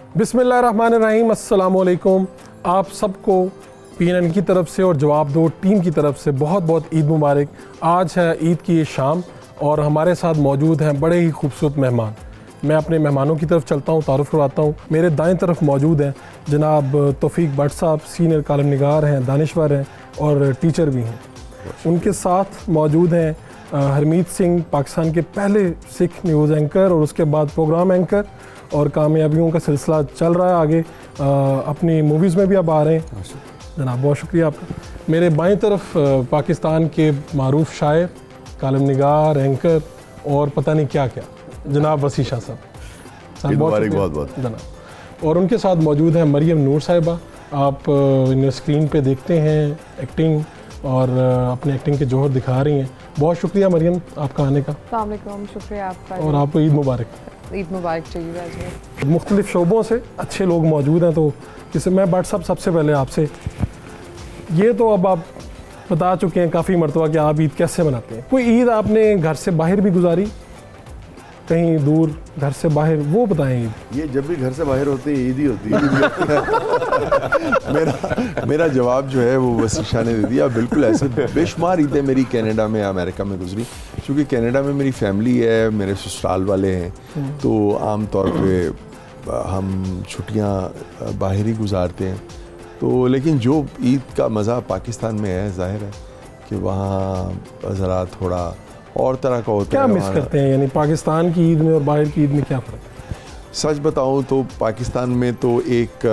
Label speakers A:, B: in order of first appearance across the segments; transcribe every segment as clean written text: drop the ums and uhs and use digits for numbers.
A: बिस्मिल्लाहिर्रहमानिर्रहीम, अस्सलामुअलैकुम। आप सबको PNN की तरफ से और जवाब दो टीम की तरफ से बहुत बहुत ईद मुबारक। आज है ईद की ये शाम और हमारे साथ मौजूद हैं बड़े ही खूबसूरत मेहमान। मैं अपने मेहमानों की तरफ चलता हूँ, तारुफ करवाता हूँ। मेरे दाएं तरफ मौजूद हैं जनाब तौफीक भट्ट साहब, सीनियर कॉलम निगार हैं, दानिश्वर हैं और टीचर भी हैं। उनके साथ मौजूद हैं हरमीत सिंह, पाकिस्तान के पहले सिख न्यूज़ एंकर और उसके बाद प्रोग्राम एंकर, और कामयाबियों का सिलसिला चल रहा है आगे। अपनी मूवीज़ में भी अब आ रहे हैं जनाब, बहुत शुक्रिया आपका। मेरे बाईं तरफ पाकिस्तान के मारूफ शायर, कॉलम निगार, एंकर और पता नहीं क्या क्या, जनाब वसी शाह साहब, बहुत जनाब। और उनके साथ मौजूद हैं मरियम नूर साहिबा। आप इन्हें स्क्रीन पे देखते हैं एक्टिंग और अपने एक्टिंग के जोहर दिखा रही हैं। बहुत शुक्रिया मरियम आपका आने का।
B: अस्सलाम वालेकुम, शुक्रिया आपका।
A: और आपको ईद मुबारक।
B: ईद मुबारक चाहिए।
A: मुख्तलिफ शोबों से अच्छे लोग मौजूद हैं, तो जैसे मैं भट्ट साहब सबसे पहले आपसे, ये तो अब आप बता चुके हैं काफ़ी मरतबा कि आप ईद कैसे मनाते हैं। कोई ईद आपने घर से बाहर भी गुजारी, कहीं दूर घर से बाहर, वो बताएं। ईद
C: ये जब भी घर से बाहर होते हैं ईद ही होती है। मेरा जवाब जो है वो वसीशा ने दे दिया। बिल्कुल ऐसे बेशुमार ईदें मेरी कनाडा में, अमेरिका में गुजरी। क्योंकि कनाडा में मेरी फैमिली है, मेरे ससुराल वाले हैं, तो आम तौर पे हम छुट्टियां बाहर ही गुजारते हैं। तो लेकिन जो ईद का मज़ा पाकिस्तान में है, ज़ाहिर है कि वहाँ ज़रा थोड़ा और तरह का होता है।
A: क्या मिस करते हैं, यानी पाकिस्तान की ईद में और बाहर की ईद में क्या फ़र्क है?
C: सच बताऊं तो पाकिस्तान में तो एक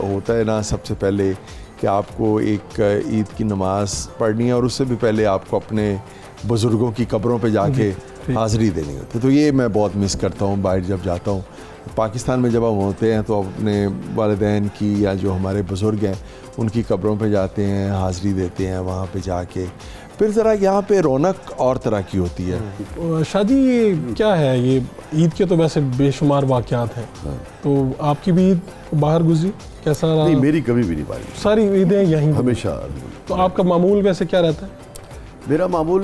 C: होता है ना, सबसे पहले कि आपको एक ईद की नमाज़ पढ़नी है और उससे भी पहले आपको अपने बुज़ुर्गों की कब्रों पे जाके हाज़िरी देनी होती है। तो ये मैं बहुत मिस करता हूँ बाहर जब जाता हूँ। पाकिस्तान में जब हम होते हैं तो अपने वालिदैन की या जो हमारे बुज़ुर्ग हैं उनकी कब्रों पे जाते हैं, हाज़िरी देते हैं वहाँ पे जाके। फिर ज़रा यहाँ पे रौनक और तरह की होती है।
A: शादी ये क्या है, ये ईद के तो वैसे बेशुमार वाक़यात हैं, तो आपकी भी ईद बाहर गुजरी, कैसा रहा?
C: नहीं, मेरी कभी भी नहीं पाई,
A: सारी ईदें यहीं
C: हमेशा।
A: तो आपका मामूल वैसे क्या रहता है?
C: मेरा मामूल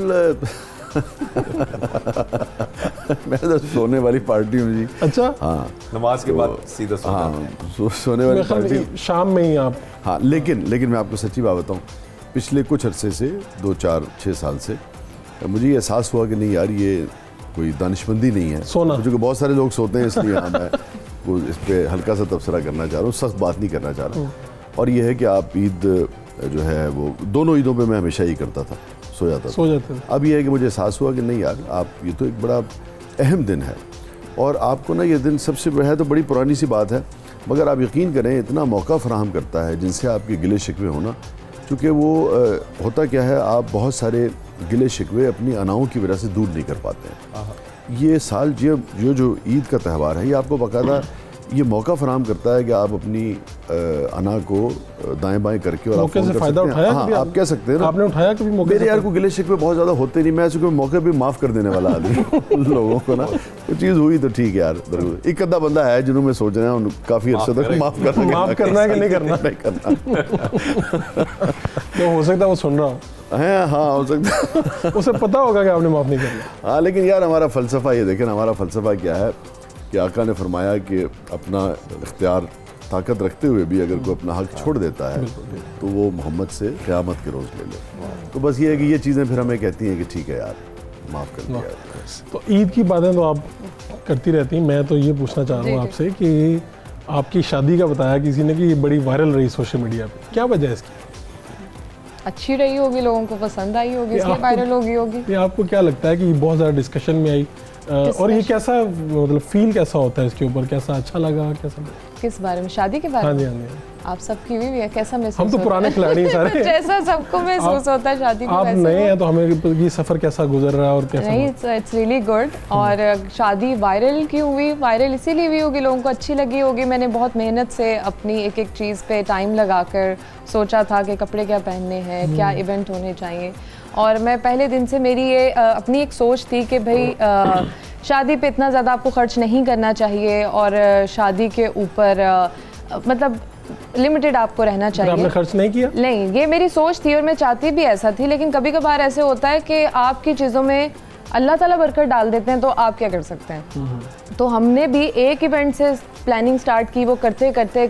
C: मैं तो सोने वाली पार्टी हूँ जी।
A: अच्छा,
C: हाँ,
D: नमाज के बाद सीधा
C: सोने वाली पार्टी
A: शाम में ही आप।
C: हाँ, लेकिन मैं आपको सच्ची बात बताऊँ, पिछले कुछ अरसे से 2-4-6 साल से मुझे ये एहसास हुआ कि नहीं यार, ये कोई दानिशमंदी नहीं है
A: सोना,
C: क्योंकि बहुत सारे लोग सोते हैं, इसलिए हाँ मैं वो इस पर हल्का सा तबसरा करना चाह रहा हूँ, सख्त बात नहीं करना चाह रहा। और ये है कि आप ईद जो है वो दोनों ईदों पे मैं हमेशा ही करता था, सो जाता था। अब ये है कि मुझे एहसास हुआ कि नहीं यार, आप ये तो एक बड़ा अहम दिन है और आपको ना ये दिन सबसे है तो बड़ी पुरानी सी बात है, मगर आप यकीन करें इतना मौका फराहम करता है जिनसे आपके गिले शिकवे होना। क्योंकि वो होता क्या है, आप बहुत सारे गिले शिकवे अपनी अनाओं की वजह से दूर नहीं कर पाते हैं। ये साल जो ईद का त्यौहार है, ये आपको बाकायदा ये मौका फराहम करता है कि आप अपनी अना को दाएं बाएं करके और
A: मौके से फ़ायदा उठाया।
C: हाँ, आप कह सकते हैं ना,
A: आपने उठाया कभी मौके?
C: मेरे यार को गिले शिकवे बहुत ज़्यादा होते नहीं, मैं ऐसे मौके भी माफ़ कर देने वाला आदमी लोगों को ना। वो चीज़ हुई तो ठीक है यार, एक अद्धा बंदा है जिन्होंने मैं सोच रहे हैं काफ़ी अर्से तक माफ़
A: करना है कि नहीं करना। तो हो सकता है वो सुन रहा हो
C: है, हाँ हो सकता है
A: उसे पता होगा कि आपने माफ़ नहीं करना।
C: हाँ, लेकिन यार हमारा फ़लसफ़ा ये देखें, हमारा फ़लसफ़ा क्या है कि आका ने फरमाया कि अपना इख्तियार ताकत रखते हुए भी अगर कोई अपना हक छोड़ देता है तो वो मोहम्मद से क़यामत के रोज़ ले ले। तो बस ये है कि ये चीज़ें फिर हमें कहती हैं कि ठीक है यार, माफ़ कर दिया।
A: तो ईद की बातें तो आप करती रहती हैं। मैं तो ये पूछना चाह रहा हूँ आपसे कि आपकी शादी का बताया किसी ने कि ये बड़ी वायरल रही सोशल मीडिया पे, क्या वजह है इसकी?
B: अच्छी रही होगी, लोगों को पसंद आई होगी, इसलिए वायरल होगी।
A: आपको क्या लगता है कि बहुत ज़्यादा डिस्कशन में आई और ये कैसा, मतलब फील कैसा होता है इसके ऊपर, कैसा अच्छा लगा, कैसा?
B: किस बारे में? शादी के बारे में?
A: हाँ जी।
B: आप सबकी भी है, कैसा महसूस?
A: हम तो पुराने खिलाड़ी हैं सारे।
B: जैसा सबको महसूस होता है शादी के,
A: आप नए हैं तो हमें ये सफ़र कैसा गुजर रहा है और कैसा?
B: नहीं, इट्स रियली गुड। और शादी वायरल क्यों हुई? वायरल इसीलिए हुई होगी, लोगों को अच्छी लगी होगी। मैंने बहुत मेहनत से अपनी एक एक चीज़ पे टाइम लगाकर सोचा था कि कपड़े क्या पहनने हैं, क्या इवेंट होने चाहिए। और मैं पहले दिन से मेरी ये अपनी एक सोच थी कि भाई शादी पे इतना ज़्यादा आपको खर्च नहीं करना चाहिए और शादी के ऊपर मतलब लिमिटेड आपको रहना चाहिए।
A: आपने खर्च नहीं किया?
B: नहीं, ये मेरी सोच थी और मैं चाहती भी ऐसा थी। लेकिन कभी कभार ऐसे होता है कि आपकी चीज़ों में अल्लाह ताला बरकत डाल देते हैं, तो आप क्या कर सकते हैं। तो हमने भी एक इवेंट से प्लानिंग स्टार्ट की, वो करते करते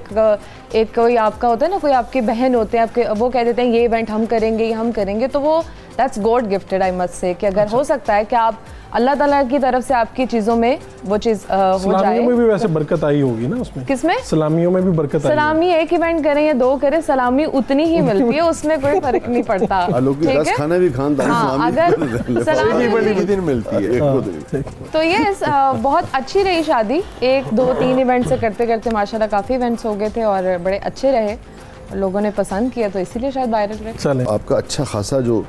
B: एक कोई आपका होता है ना, कोई आपकी बहन होते हैं आपके, वो कह देते हैं ये इवेंट हम करेंगे, ये हम करेंगे, तो वो that's God gifted I must say, कि अगर हो सकता है कि आप अल्लाह ताला की तरफ से आपकी चीज़ों में वो चीज़ हो जाए।
A: सलामियों में भी वैसे बरकत आई होगी ना उसमें?
B: किसमें?
A: सलामियों में भी बरकत आई
B: सलामी एक इवेंट करें या 2 करें, सलामी उतनी ही मिलती है, उसमें कोई फर्क नहीं पड़ता।
C: लोग
B: ठीक
C: रस
B: है?
C: खाने भी खानदानी
B: हाँ, अगर सलामी
D: एक दिन मिलती है।
C: एक दो दिन।
B: तो ये बहुत अच्छी रही शादी, 1 2 3 इवेंट से करते करते माशाल्लाह काफ़ी इवेंट्स हो गए थे और बड़े अच्छे रहे, लोगों ने पसंद किया, तो इसीलिए शायद वायरल रहे।
A: चलें।
C: आपका अच्छा खासा जो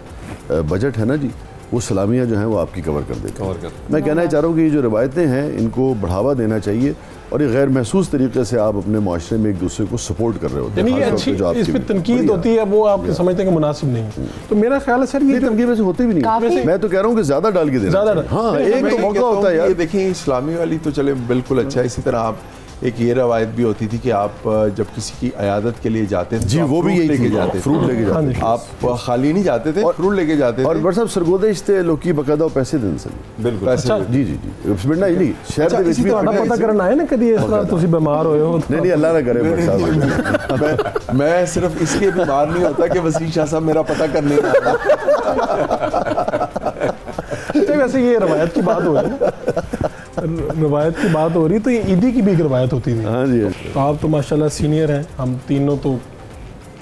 C: बजट है ना जी, वो सलामियाँ जो हैं वो आपकी कवर कर देती हैं। मैं कहना चाह रहा हूँ कि ये जो रवायतें हैं इनको बढ़ावा देना चाहिए, और ये गैर महसूस तरीके से आप अपने माशरे में एक दूसरे को सपोर्ट कर रहे होते
A: यानी ये
C: खास तौर
A: अच्छी,
C: पे जो आपकी
A: इस पे तनकीद होती है, वो आप समझते हैं कि मुनासिब नहीं। तो मेरा ख्याल है सर ये
C: नहीं, तनकीद वैसे होते भी नहीं।
B: काफी-
C: मैं तो कह रहा हूँ कि ज्यादा डाल के देना
A: ज्यादा
C: चाहिए।
A: डाल-
C: हाँ,
A: नहीं,
C: एक
D: मैं
C: तो
D: ये
C: मौका
D: कहता
C: होता है
D: हूँ
C: यार।
D: ये देखिए, इस्लामी वाली तो चले बिल्कुल अच्छा है। इसी तरह आप एक ये रवायत भी होती थी कि आप जब किसी की अयादत के लिए जाते थे
C: जी,
D: तो आप
C: वो भी
D: फ्रूट
C: यही
D: लेके
C: थी,
D: जाते थे।
C: फ्रूट लेके जाते थे।
D: आप खाली नहीं जाते थे, फ्रूट लेके जाते
C: और
D: थे।
C: बट साहब सरगोदे इस्ते लोग की बकायदा पैसे देने सके।
D: बिल्कुल
A: अच्छा।
C: जी जी जी, मिलना ही नहीं शहर
D: अच्छा,
C: के
D: इसी
C: भी
D: तरह
A: ਤੁਹਾਡਾ ਪਤਾ ਕਰਨ ਆਏ ਨਾ ਕਦੀ ਇਸ ਤਰ੍ਹਾਂ ਤੁਸੀਂ ਬਿਮਾਰ ਹੋਏ ਹੋ?
C: नहीं अल्लाह ना करे बट साहब।
D: मैं सिर्फ इसलिए बीमार नहीं होता कि वसीम शाह साहब मेरा पता करने आ रहा।
A: नहीं, वैसे ये रवायत की बात हो रही है, रवायत की बात हो रही, तो ये ईदी की भी एक रवायत होती थी।
C: हाँ जी,
A: तो आप तो माशाल्लाह सीनियर हैं, हम तीनों तो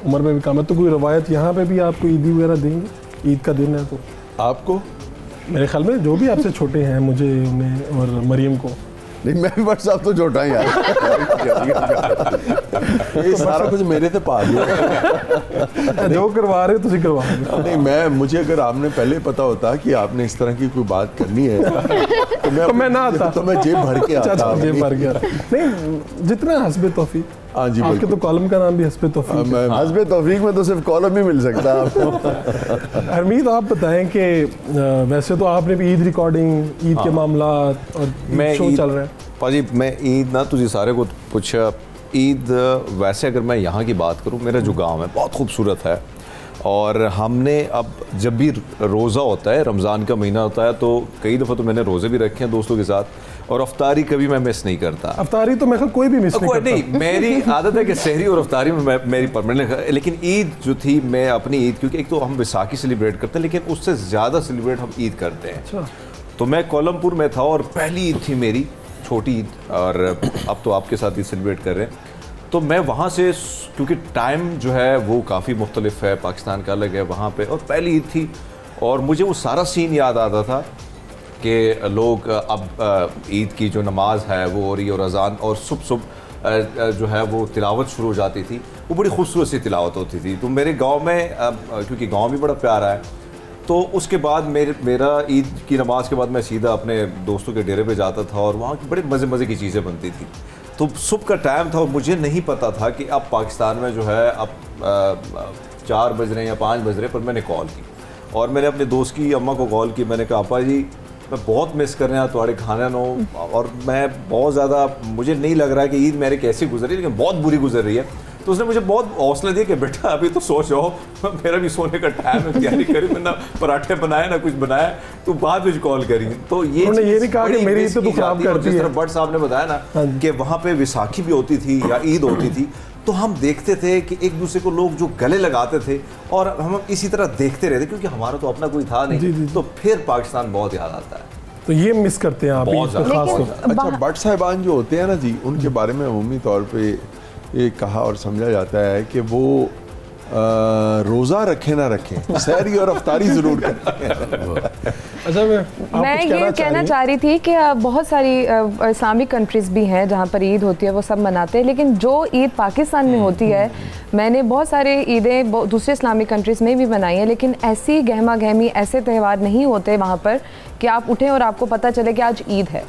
A: उम्र में भी कम है, तो कोई रवायत यहाँ पे भी आपको ईदी वगैरह देंगे? ईद का दिन है तो
D: आपको
A: मेरे ख्याल में जो भी आपसे छोटे हैं, मुझे, उन्हें और मरियम को।
C: नहीं मैं भी बट साहब तो छोटा यार।
D: ये सारा कुछ मेरे से पा दिया।
A: जो करवा रहे हो तुझे करवा दो।
D: नहीं, मुझे अगर आपने पहले पता होता कि आपने इस तरह की कोई बात करनी है
A: तो मैं ना आता,
D: तो मैं जेब भर के आता।
A: अच्छा जेब भर गया। नहीं, जितना हस्बे तौफीक।
D: हाँ जी,
A: आपके
D: बिल्कुल।
A: तो कॉलम का नाम भी हस्बे तौफीक है।
D: मैं
C: हस्बे तौफीक में तो सिर्फ कॉलम ही मिल सकता है आपको।
A: हरमीत, आप बताएं कि वैसे तो आपने भी ईद रिकॉर्डिंग, ईद के मामला और
E: मैं
A: शो
E: ईद-
A: चल रहा है।
E: भाजी मैं ईद ना तुझे सारे को पूछा, ईद वैसे अगर मैं यहाँ की बात करूँ, मेरा जो गांव है बहुत खूबसूरत है, और हमने अब जब भी रोज़ा होता है, रमज़ान का महीना होता है, तो कई दफ़ा तो मैंने रोज़े भी रखे हैं दोस्तों के साथ, और अफ्तारी कभी मैं मिस नहीं करता।
A: अफ्तारी तो मैं कोई भी मिस नहीं
E: कोई
A: करता।
E: नहीं, मेरी आदत है कि सहरी और अफ्तारी में मेरी परमानेंट, लेकिन ईद जो थी, मैं अपनी ईद, क्योंकि एक तो हम बैसाखी सेलिब्रेट करते हैं, लेकिन उससे ज़्यादा सेलिब्रेट हम ईद करते हैं।
A: अच्छा।
E: तो मैं कोलमपुर में था और पहली ईद थी मेरी, छोटी ईद, और अब तो आपके साथ ईद सेलिब्रेट कर रहे हैं। तो मैं वहाँ से, क्योंकि टाइम जो है वो काफ़ी मुख्तलिफ है, पाकिस्तान का अलग है वहाँ पे, और पहली ईद थी, और मुझे वो सारा सीन याद आता था कि लोग अब ईद की जो नमाज है वो हो रही है, और अजान, और सुबह जो है वो तिलावत शुरू हो जाती थी, वो बड़ी खूबसूरत सी तिलावत होती थी। तो मेरे गांव में, क्योंकि गांव भी बड़ा प्यारा है, तो उसके बाद मेरा ईद की नमाज के बाद मैं सीधा अपने दोस्तों के डेरे पे जाता था, और वहाँ की बड़े मज़े मज़े की चीज़ें बनती थी। तो सुबह का टाइम था और मुझे नहीं पता था कि अब पाकिस्तान में जो है अब 4 बज रहे हैं या 5 बज रहे हैं, पर मैंने कॉल की, और मैंने अपने दोस्त की अम्मा को कॉल की। मैंने कहा आपा जी मैं बहुत मिस कर रहे हैं तुम्हारे खाने नो, और मैं बहुत ज़्यादा, मुझे नहीं लग रहा है कि ईद मेरे कैसी गुजरी, लेकिन बहुत बुरी गुजर रही है। तो उसने मुझे बहुत हौसला दिया कि बेटा अभी तो सो जाओ, मेरा भी सोने का टाइम है, तैयारी करी, मैंने ना पराठे बनाए ना कुछ बनाया, तो बाद में कॉल करी। तो ये
A: उन्होंने ये
E: चीज़
A: नहीं कहा कि
E: बड़ी
A: मेरी
E: मिस
A: ईद तो
E: की
A: खराब
E: जाती है। और
A: करती
E: जिस
A: है।
E: तरह भट्ट साहब ने बताया
A: हाँ
E: ना
A: जी।
E: कि वहाँ पे विसाखी भी होती थी या ईद होती थी, तो हम देखते थे कि एक दूसरे को लोग जो गले लगाते थे, और हम इसी तरह देखते रहते, क्योंकि हमारा तो अपना कोई था नहीं।
A: जी, जी।
E: तो फिर पाकिस्तान बहुत याद आता है।
A: तो ये मिस करते हैं आप
E: बहुत
A: ईद पे
E: ज़्यादा,
A: खास
E: बहुत
A: तौर।
E: ज़्यादा।
D: अच्छा, भट्ट साहिबान जो होते हैं ना जी, उनके बारे में अमूमी तौर पे ये कहा और समझा जाता है कि वो रोज़ा रखे ना रखें, सहरी और अफ्तारी ज़रूर करें।
A: अच्छा,
B: मैं ये कहना चाह रही थी कि बहुत सारी इस्लामिक कंट्रीज़ भी हैं जहाँ पर ईद होती है, वो सब मनाते हैं, लेकिन जो ईद पाकिस्तान में होती है, मैंने बहुत सारे ईदें दूसरे इस्लामिक कंट्रीज़ में भी मनाई हैं, लेकिन ऐसी गहमा गहमी, ऐसे त्यौहार नहीं होते वहाँ पर कि आप उठें और आपको पता चले कि आज ईद है।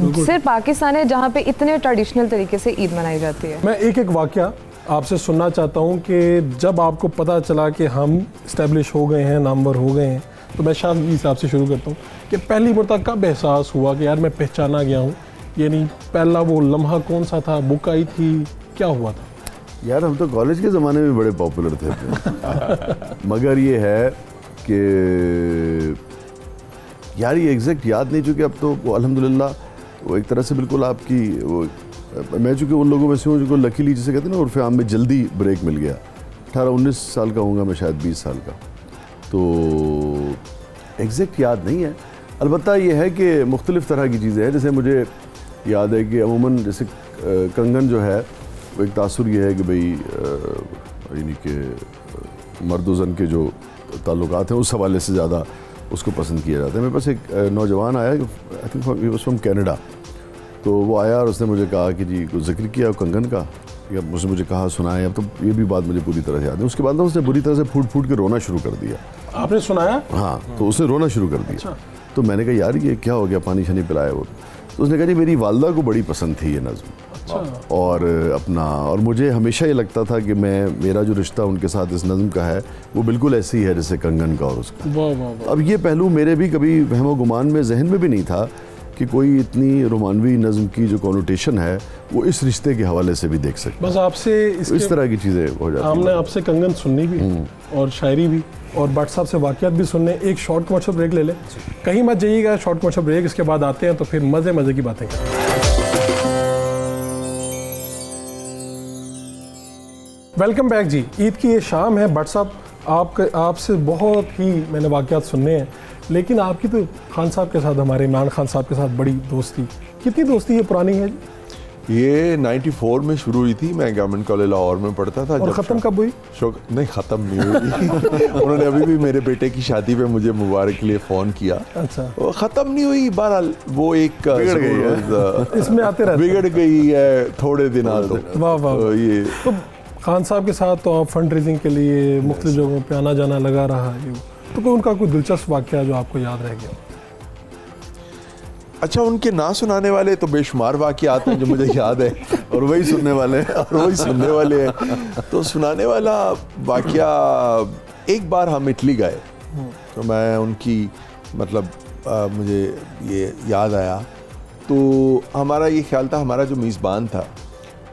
B: सिर्फ पाकिस्तान है जहाँ पे इतने ट्रेडिशनल तरीके से ईद मनाई जाती है।
A: मैं एक वाकया आपसे सुनना चाहता हूँ कि जब आपको पता चला कि हम इस्टेब्लिश हो गए हैं, नामवर हो गए हैं, तो मैं शाह जी साहब से शुरू करता हूँ कि पहली मरतबा कब एहसास हुआ कि यार मैं पहचाना गया हूँ, यानी पहला वो लम्हा कौन सा था, बुक आई थी, क्या हुआ था?
C: यार हम तो कॉलेज के ज़माने में बड़े पॉपुलर थे। मगर ये है कि यार ये एग्जैक्ट याद नहीं, चूँकि अब तो वो अल्हम्दुलिल्लाह वो एक तरह से बिल्कुल आपकी वो, मैं चूँकि उन लोगों में से हूँ जिनको लकीली जिसे कहते हैं ना उर्फ़ आम में जल्दी ब्रेक मिल गया। 18-19 साल का होऊंगा मैं, शायद 20 साल का, तो एग्जैक्ट याद नहीं है। अलबत्ता ये है कि मुख्तलिफ़ तरह की चीज़ें हैं। जैसे मुझे याद है कि अमूमन जैसे कंगन जो है वो एक तासुर ये है कि भाई यानी कि मर्द व ज़न के जो ताल्लुकात हैं उस हवाले से ज़्यादा उसको पसंद किया जाता है। मेरे पास एक नौजवान आया, I think he was from Canada, तो वो आया और उसने मुझे कहा कि जी कुछ जिक्र किया कंगन का, या उसने मुझे कहा सुनाया। अब तो ये भी बात मुझे पूरी तरह से याद है। उसके बाद ना उसने बुरी तरह से फूट के रोना शुरू कर दिया।
A: आपने सुनाया?
C: हाँ, तो उसने रोना शुरू कर दिया।
A: अच्छा।
C: तो मैंने कहा यार ये क्या हो गया, पानी शानी पिलाया वो। तो उसने कहा जी मेरी वालदा को बड़ी पसंद थी ये नज़्म।
A: अच्छा।
C: और मुझे हमेशा ये लगता था कि मेरा जो रिश्ता उनके साथ इस नज़्म का है वो बिल्कुल ऐसी है जैसे कंगन का और उसका।
A: वाह वाह वाह।
C: अब ये पहलू मेरे भी कभी वहमो गुमान में जहन में भी नहीं था कि कोई इतनी रोमानवी नज़्म की जो कॉनोटेशन है वो इस रिश्ते के हवाले से भी देख सकते।
A: बस आपसे
C: इस तरह की चीज़ें हो जाती हैं।
A: हमने आपसे कंगन सुननी भी और शायरी भी और भट्ट साहब से वाक़ियात भी सुनने। एक शॉर्ट कमर्शियल ब्रेक ले लें, कहीं मत जाइएगा, शॉर्ट कमर्शियल ब्रेक, इसके बाद आते हैं तो फिर मज़े की बातें करें। वेलकम बैक जी। ईद की ये शाम है। भट्ट साहब आपसे बहुत ही मैंने वाक़ियात सुनने हैं, लेकिन आपकी तो खान साहब के साथ, हमारे इमरान खान साहब के साथ बड़ी दोस्ती, कितनी दोस्ती ये पुरानी है?
D: ये 94 में शुरू हुई थी। मैं गवर्नमेंट कॉलेज लाहौर में पढ़ता था।
A: और ख़त्म कब हुई?
D: नहीं, ख़त्म नहीं हुई। उन्होंने अभी भी मेरे बेटे की शादी पे मुझे मुबारक के लिए फ़ोन किया।
A: अच्छा।
D: वो ख़त्म नहीं हुई, बहरहाल वो एक
C: बिगड़ गई है।
A: इसमें आते रहते
D: बिगड़ गई है थोड़े दिन तो
A: वाह वाह।
D: ये
A: तो खान साहब के साथ तो आप फंड रेजिंग के लिए मुख्तलिफ जगहों पे आना जाना लगा रहा है, तो कोई उनका कोई दिलचस्प वाक़या जो आपको याद रह गया?
D: अच्छा, उनके ना सुनाने वाले तो बेशुमार वाक़यात हैं जो मुझे याद है
C: और वही सुनने वाले हैं।
D: और वही सुनने वाले हैं। तो सुनाने वाला वाक़या, एक बार हम इटली गए तो मैं उनकी मतलब मुझे ये याद आया, तो हमारा ये ख्याल था, हमारा जो मेज़बान था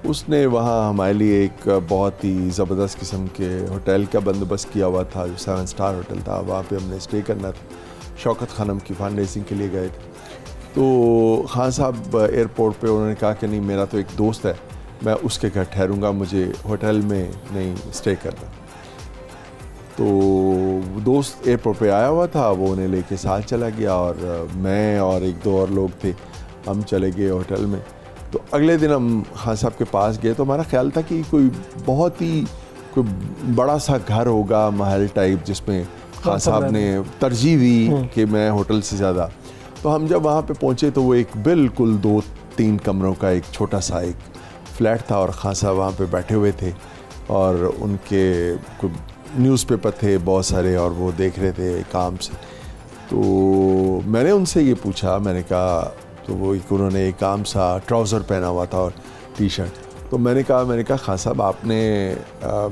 D: उसने वहाँ हमारे लिए एक बहुत ही ज़बरदस्त किस्म के होटल का बंदोबस्त किया हुआ था, जो 7 स्टार होटल था। वहाँ पे हमने स्टे करना था। शौकत खानम की फंड रेजिंग के लिए गए थे। तो खान साहब एयरपोर्ट पे उन्होंने कहा कि नहीं, मेरा तो एक दोस्त है, मैं उसके घर ठहरूंगा, मुझे होटल में नहीं स्टे करना। तो दोस्त एयरपोर्ट पे आया हुआ था, वो उन्हें लेके साथ चला गया और मैं और 1-2 और लोग थे, हम चले गए होटल में। तो अगले दिन हम खान साहब के पास गए तो हमारा ख्याल था कि कोई बहुत ही कोई बड़ा सा घर होगा, महल टाइप, जिसमें खान साहब ने तरजीह दी कि मैं होटल से ज़्यादा। तो हम जब वहाँ पे पहुँचे तो वो एक बिल्कुल 2-3 कमरों का एक छोटा सा एक फ्लैट था और खान साहब वहाँ पे बैठे हुए थे और उनके कोई न्यूज़पेपर थे बहुत सारे और वो देख रहे थे काम से। तो मैंने उनसे ये पूछा, मैंने कहा, तो वो एक उन्होंने एक आम सा ट्राउज़र पहना हुआ था और टी-शर्ट। तो मैंने कहा खान साहब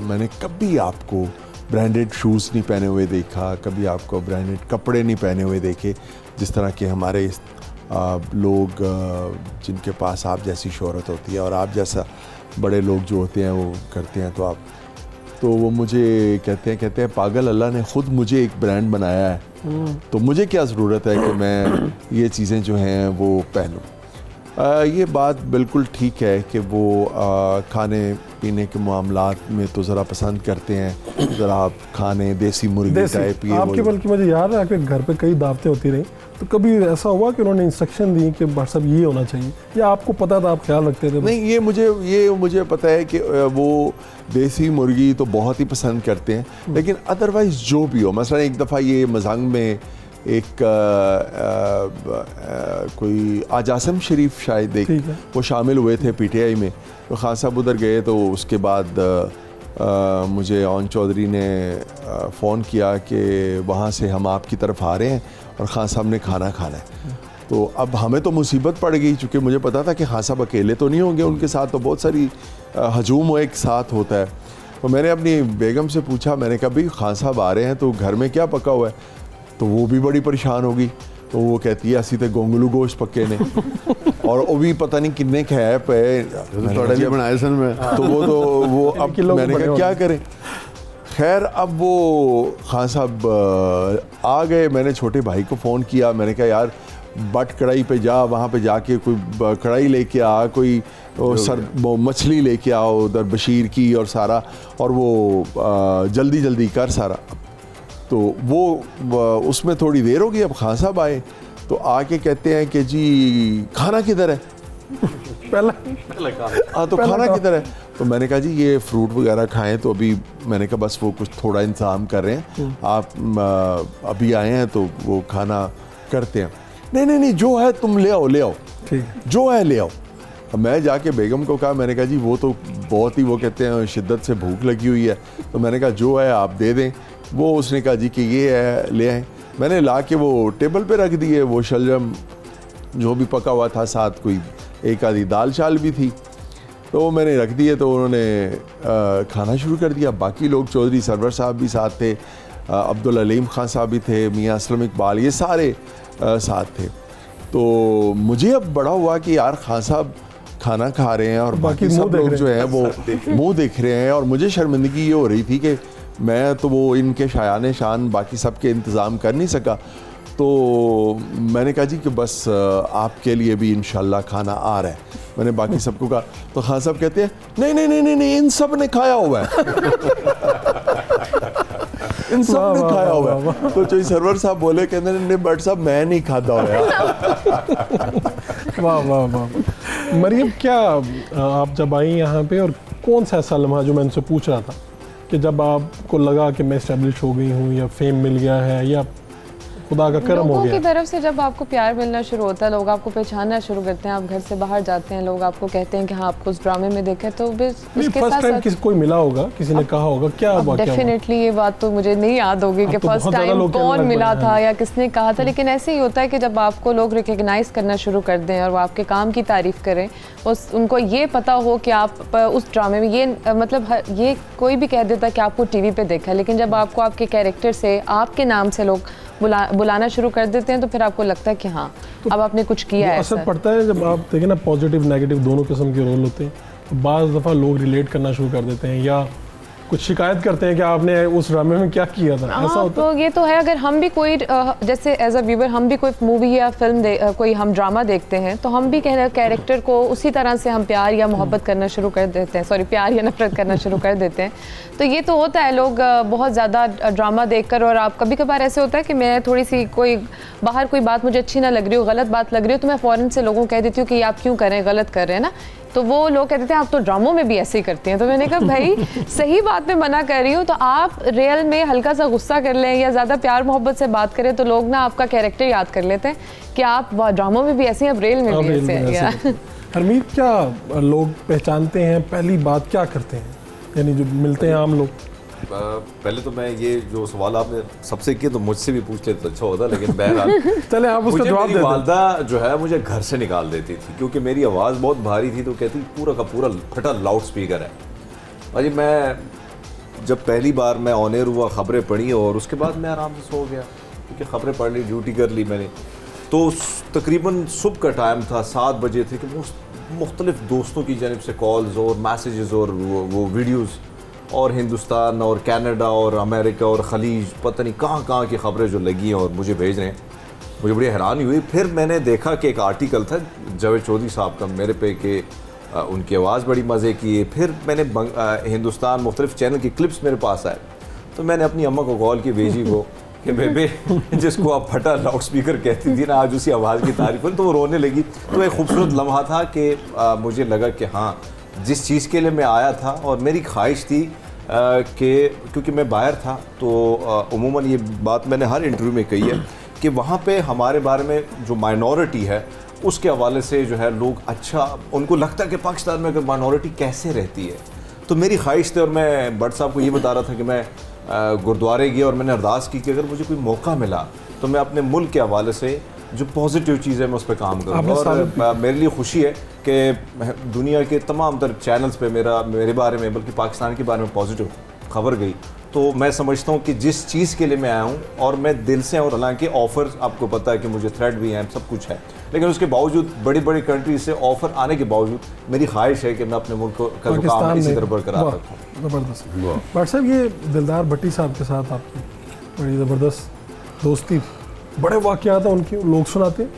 D: मैंने कभी आपको ब्रांडेड शूज़ नहीं पहने हुए देखा, कभी आपको ब्रांडेड कपड़े नहीं पहने हुए देखे, जिस तरह के हमारे लोग जिनके पास आप जैसी शोहरत होती है और आप जैसा बड़े लोग जो होते हैं वो करते हैं। तो वो मुझे कहते हैं पागल, अल्लाह ने ख़ुद मुझे एक ब्रांड बनाया है, तो मुझे क्या ज़रूरत है कि मैं ये चीज़ें जो हैं वो पहनूं। ये बात बिल्कुल ठीक है कि वो खाने पीने के मामलात में तो ज़रा पसंद करते हैं, ज़रा आप खाने देसी मुर्गी टाइप ये
A: आपके, बल्कि मुझे याद है आपके घर पे कई दावतें होती रहीं, तो कभी ऐसा हुआ कि उन्होंने इंस्ट्रक्शन दी कि भट्ट साहब ये होना चाहिए, या आपको पता था, आप ख्याल रखते थे?
D: नहीं, ये मुझे पता है कि वो देसी मुर्गी तो बहुत ही पसंद करते हैं, लेकिन अदरवाइज़ जो भी हो, मसलन एक दफ़ा ये मज़ंग में एक कोई आजासम शरीफ शायद वो शामिल हुए थे पीटीआई में, तो खान साहब उधर गए। तो उसके बाद मुझे ओन चौधरी ने फ़ोन किया कि वहाँ से हम आपकी तरफ आ रहे हैं और खान साहब ने खाना खाना है। तो अब हमें तो मुसीबत पड़ गई, चूँकि मुझे पता था कि खान साहब अकेले तो नहीं होंगे, उनके साथ तो बहुत सारी हजूम एक साथ होता है। तो मैंने अपनी बेगम से पूछा, मैंने कहा भाई खान साहब आ रहे हैं तो घर में क्या पका हुआ है? तो वो भी बड़ी परेशान होगी। तो वो कहती है असी तो गोंगलू गोश्त पक्के ने और वो भी पता नहीं किन्ने खाए पे बनाए सन में। तो वो अब मैंने कहा क्या करें। खैर अब वो खान साहब आ गए, मैंने छोटे भाई को फ़ोन किया, मैंने कहा यार बट कढ़ाई पे जा, वहाँ पे जाके कोई कढ़ाई लेके आ, कोई वो मछली लेके आओ उधर बशीर की और सारा, और वो जल्दी जल्दी कर सारा। तो वो उसमें थोड़ी देर हो गई, अब खान साहब आए तो आके कहते हैं कि जी खाना किधर है?
A: पहला
D: हाँ तो खाना किधर है? तो मैंने कहा जी ये फ्रूट वगैरह खाएं, तो अभी मैंने कहा बस वो कुछ थोड़ा इंतज़ाम कर रहे हैं, आप अभी आए हैं तो वो खाना करते हैं। नहीं जो है तुम ले आओ,
A: ठीक,
D: जो है ले आओ। अब मैं जाके बेगम को कहा, मैंने कहा जी वो तो बहुत ही वो कहते हैं शिद्दत से भूख लगी हुई है, तो मैंने कहा जो है आप दे दें। वो उसने कहा जी कि ये है ले आए। मैंने ला के वो टेबल पे रख दिए, वो शलजम जो भी पका हुआ था, साथ कोई एक आधी दाल चाल भी थी, तो वो मैंने रख दिए। तो उन्होंने खाना शुरू कर दिया। बाकी लोग, चौधरी सरवर साहब भी साथ थे, अब्दुल अलीम खान साहब भी थे, मियाँ असलम इकबाल, ये सारे साथ थे। तो मुझे अब बड़ा हुआ कि यार खान साहब खाना खा रहे हैं और बाकी सब लोग जो हैं वो मुंह देख रहे हैं, और मुझे शर्मिंदगी ये हो रही थी कि मैं तो वो इनके शायान शान बाकी सब के इंतज़ाम कर नहीं सका। तो मैंने कहा जी कि बस आपके लिए भी इंशाल्लाह खाना आ रहा है। मैंने बाकी सबको कहा, तो खान साहब कहते हैं नहीं इन सब ने खाया हुआ है इन सब ने खाया हुआ है। तो चौधरी सरवर साहब बोले, कहते नहीं बट साहब मैं नहीं खाता हुआ।
A: वाह वाह वाह। मरियम, क्या आप जब आई यहाँ पे, और कौन सा ऐसा लम्हा जो मैं उनसे पूछ रहा था कि जब आपको लगा कि मैं इस्टेब्लिश हो गई हूँ, या फेम मिल गया है, या खुदा का करम हो
B: लोगों
A: गया?
B: की तरफ से जब आपको प्यार मिलना शुरू होता है, लोग आपको पहचानना शुरू करते हैं, आप घर से बाहर जाते हैं, लोग आपको कहते हैं कि हाँ आपको उस ड्रामे में देखा, तो उसके
A: फर्स्ट टाइम किसी कोई मिला होगा, किसी ने कहा होगा, क्या हुआ?
B: डेफिनेटली ये बात तो मुझे नहीं याद होगी कि
A: अब तो
B: फर्स्ट
A: बहुत ज़्यादा
B: टाइम
A: लोग कहने
B: कौन
A: लग
B: मिला
A: गए
B: था
A: हैं।
B: या किसने कहा था, लेकिन ऐसे ही होता है कि जब आपको लोग रिकग्नाइज करना शुरू कर दें और वो आपके काम की तारीफ करें, उनको ये पता हो कि आप उस ड्रामे में, ये मतलब ये कोई भी कह देता कि आपको टीवी पे देखा, लेकिन जब आपको आपके कैरेक्टर से, आपके नाम से लोग बुलाना शुरू कर देते हैं, तो फिर आपको लगता है कि हाँ
A: तो
B: अब आपने कुछ किया है।
A: असर पड़ता है जब आप देखें ना, पॉजिटिव नेगेटिव दोनों किस्म के रोल होते हैं, तो बाज़ दफ़ा लोग रिलेट करना शुरू कर देते हैं, या कुछ शिकायत करते हैं कि आपने उस ड्रामे में क्या किया था, ऐसा होता
B: तो ये तो है। अगर हम भी कोई जैसे एज अ व्यूवर हम भी कोई मूवी या फिल्म कोई हम ड्रामा देखते हैं, तो हम भी कहना कैरेक्टर को उसी तरह से हम प्यार या मोहब्बत करना शुरू कर देते हैं, सॉरी प्यार या नफरत करना शुरू कर देते हैं। तो ये तो होता है, लोग बहुत ज़्यादा ड्रामा देखकर, और आप कभी कभार ऐसे होता है कि मैं थोड़ी सी कोई बाहर कोई बात मुझे अच्छी ना लग रही हो, गलत बात लग रही हो, तो मैं फ़ौरन से लोगों को कह देती हूँ कि आप क्यों कर रहे हैं, गलत कर रहे हैं ना। तो वो लोग कहते हैं आप तो ड्रामों में भी ऐसे ही करते हैं। तो मैंने कहा भाई सही बात में मना कर रही हूँ, तो आप रियल में हल्का सा गुस्सा कर लें या ज़्यादा प्यार मोहब्बत से बात करें, तो लोग ना आपका कैरेक्टर याद कर लेते हैं कि आप ड्रामों में भी ऐसे हैं, अब रियल में भी ऐसे हैं।
A: हरमीत, क्या लोग पहचानते हैं, पहली बात क्या करते हैं, यानी जो मिलते हैं आम लोग?
E: पहले तो मैं ये जो सवाल आपने सबसे किया तो मुझसे भी पूछ लेते तो अच्छा होता, लेकिन बहरहाल
A: चले आप उसका
E: मुझे
A: जवाब
E: मेरी
A: दे दें।
E: वालदा जो है मुझे घर से निकाल देती थी, क्योंकि मेरी आवाज़ बहुत भारी थी, तो कहती पूरा का पूरा फटा लाउड स्पीकर है। अजी मैं जब पहली बार मैं ऑन एयर हुआ, ख़बरें पढ़ी, और उसके बाद मैं आराम से सो गया, क्योंकि ख़बरें पढ़ ली, ड्यूटी कर ली मैंने। तो तकरीबन सुबह का टाइम था, 7 बजे थे, कि मुख्तलिफ दोस्तों की जानिब से कॉल्स और मैसेजेस और वो वीडियोज़, और हिंदुस्तान और कनाडा और अमेरिका और खलीज, पता नहीं कहाँ की ख़बरें जो लगी हैं और मुझे भेज रहे हैं। मुझे बड़ी हैरानी हुई। फिर मैंने देखा कि एक आर्टिकल था जावेद चौधरी साहब का मेरे पे, कि उनकी आवाज़ बड़ी मज़े की है। फिर मैंने हिंदुस्तान मुख्तलिफ चैनल की क्लिप्स मेरे पास आए, तो मैंने अपनी अम्मा को कॉल की, भेजी को कि बेबे जिसको आप फटा लाउड स्पीकर कहती थी ना, आज उसी आवाज़ की तारीफ हुई, तो वो रोने लगी। तो एक खूबसूरत लम्हा था कि मुझे लगा कि हाँ, जिस चीज़ के लिए मैं आया था और मेरी ख्वाहिश थी कि क्योंकि मैं बाहर था, तो उमूमन ये बात मैंने हर इंटरव्यू में कही है कि वहाँ पे हमारे बारे में जो माइनॉरिटी है उसके हवाले से जो है लोग अच्छा, उनको लगता है कि पाकिस्तान में अगर माइनॉरिटी कैसे रहती है। तो मेरी ख्वाहिश थी, और मैं भट्ट साहब को ये बता रहा था कि मैं गुरुद्वारे गया और मैंने अरदास की कि अगर मुझे कोई मौका मिला तो मैं अपने मुल्क के हवाले से जो पॉजिटिव चीज़ है मैं उस पर काम करूँगा। और मेरे लिए खुशी है कि दुनिया के तमाम तर चैनल्स पे मेरे बारे में, बल्कि पाकिस्तान के बारे में पॉजिटिव खबर गई तो मैं समझता हूँ कि जिस चीज़ के लिए मैं आया हूँ और मैं दिल से, और हालांकि ऑफ़र आपको पता है कि मुझे थ्रेट भी हैं, सब कुछ है, लेकिन उसके बावजूद बड़ी बड़ी कंट्री से ऑफ़र आने के बावजूद मेरी ख्वाहिश है कि मैं अपने मुल्क का मुकाम इसी तरह बरकरार रखूँ।
A: ज़बरदस्त। भट्ट साहब, ये दिलदार भट्टी साहब के साथ आपकी बड़ी ज़बरदस्त दोस्ती, बड़े वाक़यात हैं उनके, लोग सुनाते हैं,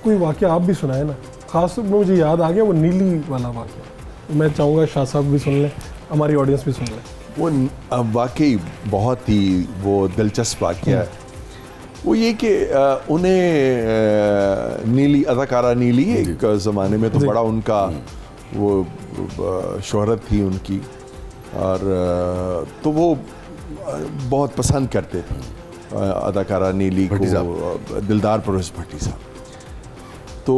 A: कोई वाक़या आप भी सुनाए ना। ख़ास तौर पर मुझे याद आ गया वो नीली वाला वाक़या, मैं चाहूँगा शाह साहब भी सुन लें, हमारी ऑडियंस भी सुन लें।
D: वो वाकई बहुत ही वो दिलचस्प वाक़या है। वो ये कि उन्हें नीली, अदाकारा नीली एक ज़माने में तो बड़ा उनका वो शोहरत थी उनकी, और तो वो बहुत पसंद करते थे अदाकारा नीली को, दिलदार परवेज़ भट्टी साहब। तो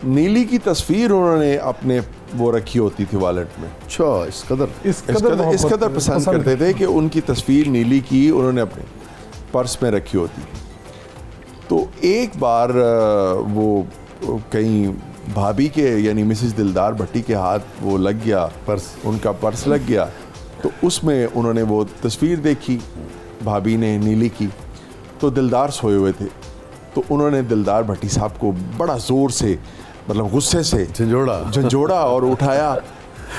D: नीली की तस्वीर उन्होंने अपने वो रखी होती थी वॉलेट में।
C: अच्छा, इस
D: कदर पसंद करते थे कि उनकी तस्वीर नीली की उन्होंने अपने पर्स में रखी होती। तो एक बार वो कहीं भाभी के यानी मिसेस दिलदार भट्टी के हाथ वो लग गया, उनका पर्स लग गया, तो उसमें उन्होंने वो तस्वीर देखी भाभी ने नीली की। तो दिलदार सोए हुए थे, तो उन्होंने दिलदार भट्टी साहब को बड़ा ज़ोर से, मतलब गुस्से से झंझोड़ा और उठाया।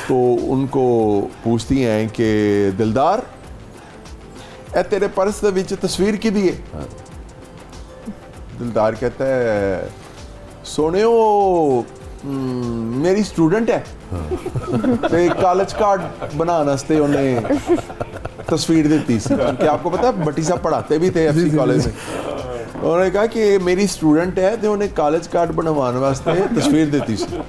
D: तो उनको पूछती हैं कि दिलदार, ए तेरे पर्स दे विच तस्वीर की दी है? दिलदार कहता है, सोनियो मेरी स्टूडेंट है, ते कॉलेज कार्ड बनाने वास्ते उन्हें तस्वीर दी थी। कि आपको पता है भट्टी साहब पढ़ाते भी थे एफसी कॉलेज में। उन्होंने कहा कि मेरी स्टूडेंट है तो उन्हें कॉलेज कार्ड बनवाने वास्ते तस्वीर देती सी।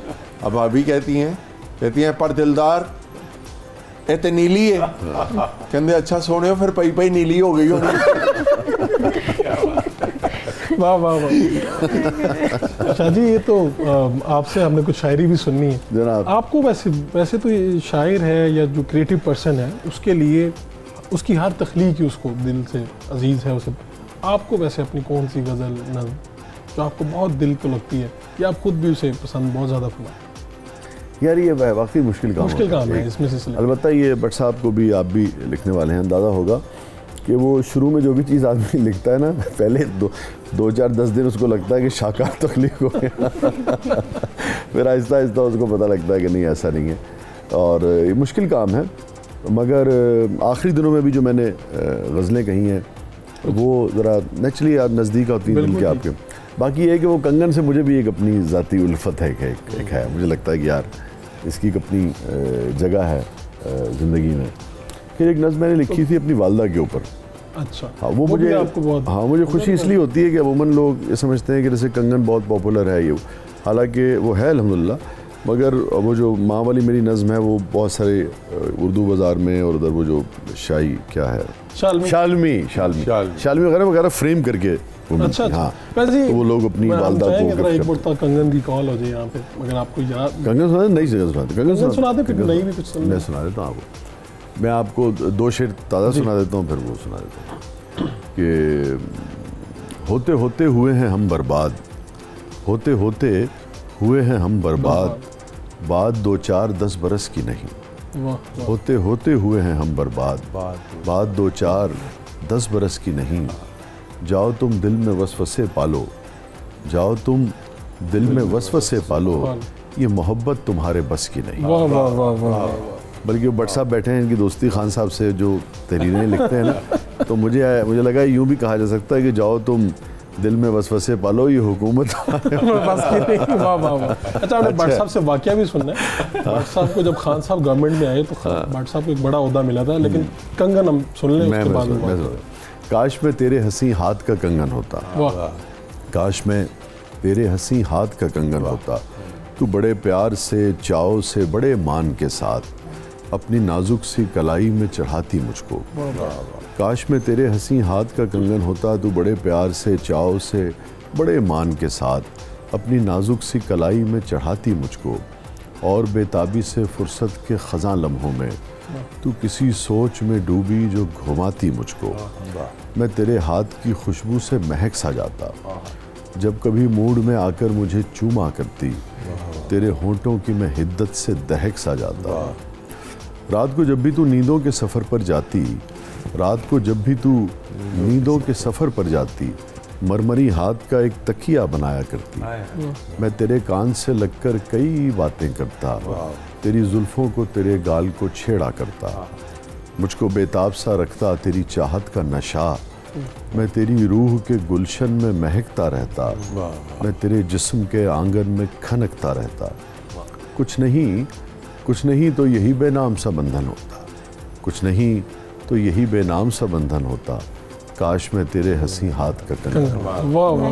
D: अब अभी कहती हैं पर दिलदार ये तो नीली है। कहते अच्छा सोने फिर पई पई नीली हो गई होगी।
A: वाह वाह वाह। शाह जी, ये तो आपसे हमने कुछ शायरी भी सुननी है
C: जनाब।
A: आपको वैसे तो ये शायर है या जो क्रिएटिव पर्सन है, उसके लिए उसकी हर तख्लीक ही उसको दिल से अजीज़ है उसे। आपको वैसे अपनी कौन सी गज़ल नज़्म जो आपको बहुत दिल को लगती है या आप खुद भी उसे पसंद बहुत ज़्यादा फरमा?
C: यार ये वाकई मुश्किल काम
A: है इसमें सिलसिले।
C: अलबत्ता ये भट्ट साहब को भी, आप भी लिखने वाले हैं, अंदाज़ा होगा कि वो शुरू में जो भी चीज़ आदमी लिखता है ना, पहले 2-4-10 दिन उसको लगता है कि शाकार तख्लीक हो गया। फिर आहिस्ता आहिस्ता उसको पता लगता है कि नहीं, ऐसा नहीं है। और ये मुश्किल काम है, मगर आखिरी दिनों में भी जो मैंने गज़लें कही हैं वो ज़रा नेचुरली आप नज़दीक होती हैं दिल के आपके। बाकी ये है कि वो कंगन से मुझे भी एक अपनी ज़ाती उल्फत है, एक है। मुझे लगता है कि यार इसकी एक अपनी जगह है ज़िंदगी में। फिर एक नज़्म मैंने लिखी थी अपनी वालदा के ऊपर।
A: अच्छा,
C: हाँ, वो मुझे
A: आपको बहुत,
C: हाँ, मुझे खुशी इसलिए होती है कि अमूमन लोग ये समझते हैं कि जैसे कंगन बहुत पॉपुलर है, ये हालांकि वो है अल्हम्दुलिल्लाह, मगर वो जो माँ वाली मेरी नज़्म है वो बहुत सारे उर्दू बाज़ार में और उधर वो जो शाही क्या है शालमी वगैरह फ्रेम करके
A: अच्छा,
C: हाँ,
A: वैसे
C: तो वो लोग अपनी वालदा को
A: एक बार कंगन की कॉल हो जाए यहाँ पे, अगर आपको याद।
C: कंगन सुना नहीं सुनाते,
A: कंगन सुनाते फिर नहीं भी कुछ
C: मैं सुना देता हूँ आपको। मैं आपको 2 शेर ताज़ा सुना देता हूँ, फिर वो सुना देता हूँ कि होते होते हुए हैं हम बर्बाद, होते होते हुए हैं हम बर्बाद, बात 2-4-10 बरस की नहीं। होते होते हुए हैं हम बर्बाद, बात 2-4-10 बरस की नहीं। जाओ तुम दिल में वसवसे पालो, जाओ तुम दिल में वसवसे पालो, ये मोहब्बत तुम्हारे बस की नहीं।
A: वाह वाह वाह वाह।
C: बल्कि भट्ट साहब बैठे हैं, इनकी दोस्ती खान साहब से जो तहरीरें लिखते हैं ना, तो मुझे लगा यूँ भी कहा जा सकता है कि जाओ तुम दिल में वसवसे पालो, ये हुकूमत
A: बस की नहीं। वाह वाह वाह। अच्छा, आपने भट्ट साहब से वाकया भी सुनना है। भट्ट साहब को जब खान साहब गवर्नमेंट में आए तो भट्ट साहब को एक बड़ा ओहदा मिला था, लेकिन कंगन हम सुन लें उसके बाद।
C: काश में तेरे हंसी हाथ का कंगन होता, काश में तेरे हंसी हाथ का कंगन होता, तू बड़े प्यार से, चाव से, बड़े मान के साथ अपनी नाजुक सी कलाई में चढ़ाती मुझको। काश में तेरे हंसी हाथ का कंगन होता, तू बड़े प्यार से, चाव से, बड़े मान के साथ अपनी नाजुक सी कलाई में चढ़ाती मुझको। और बेताबी से फुर्सत के ख़ज़ां लम्हों में तू किसी सोच में डूबी जो घुमाती मुझको। मैं तेरे हाथ की खुशबू से महक सा जाता, जब कभी मूड में आकर मुझे चूमा करती, तेरे होंठों की मैं हिद्दत से दहक सा जाता। रात को जब भी तू नींदों के सफ़र पर जाती, रात को जब भी तू नींदों के सफ़र पर जाती, मरमरी हाथ का एक तकिया बनाया करती। मैं तेरे कान से लगकर कई बातें करता, तेरी जुल्फ़ों को तेरे गाल को छेड़ा करता, मुझको बेताब सा रखता तेरी चाहत का नशा, मैं तेरी रूह के गुलशन में महकता रहता, मैं तेरे जिस्म के आंगन में खनकता रहता। कुछ नहीं तो यही बेनाम सा बंधन होता, कुछ नहीं तो यही बेनाम सा बंधन होता, काश मैं तेरे हंसी हाथ का कंगन।
A: वाह वाह,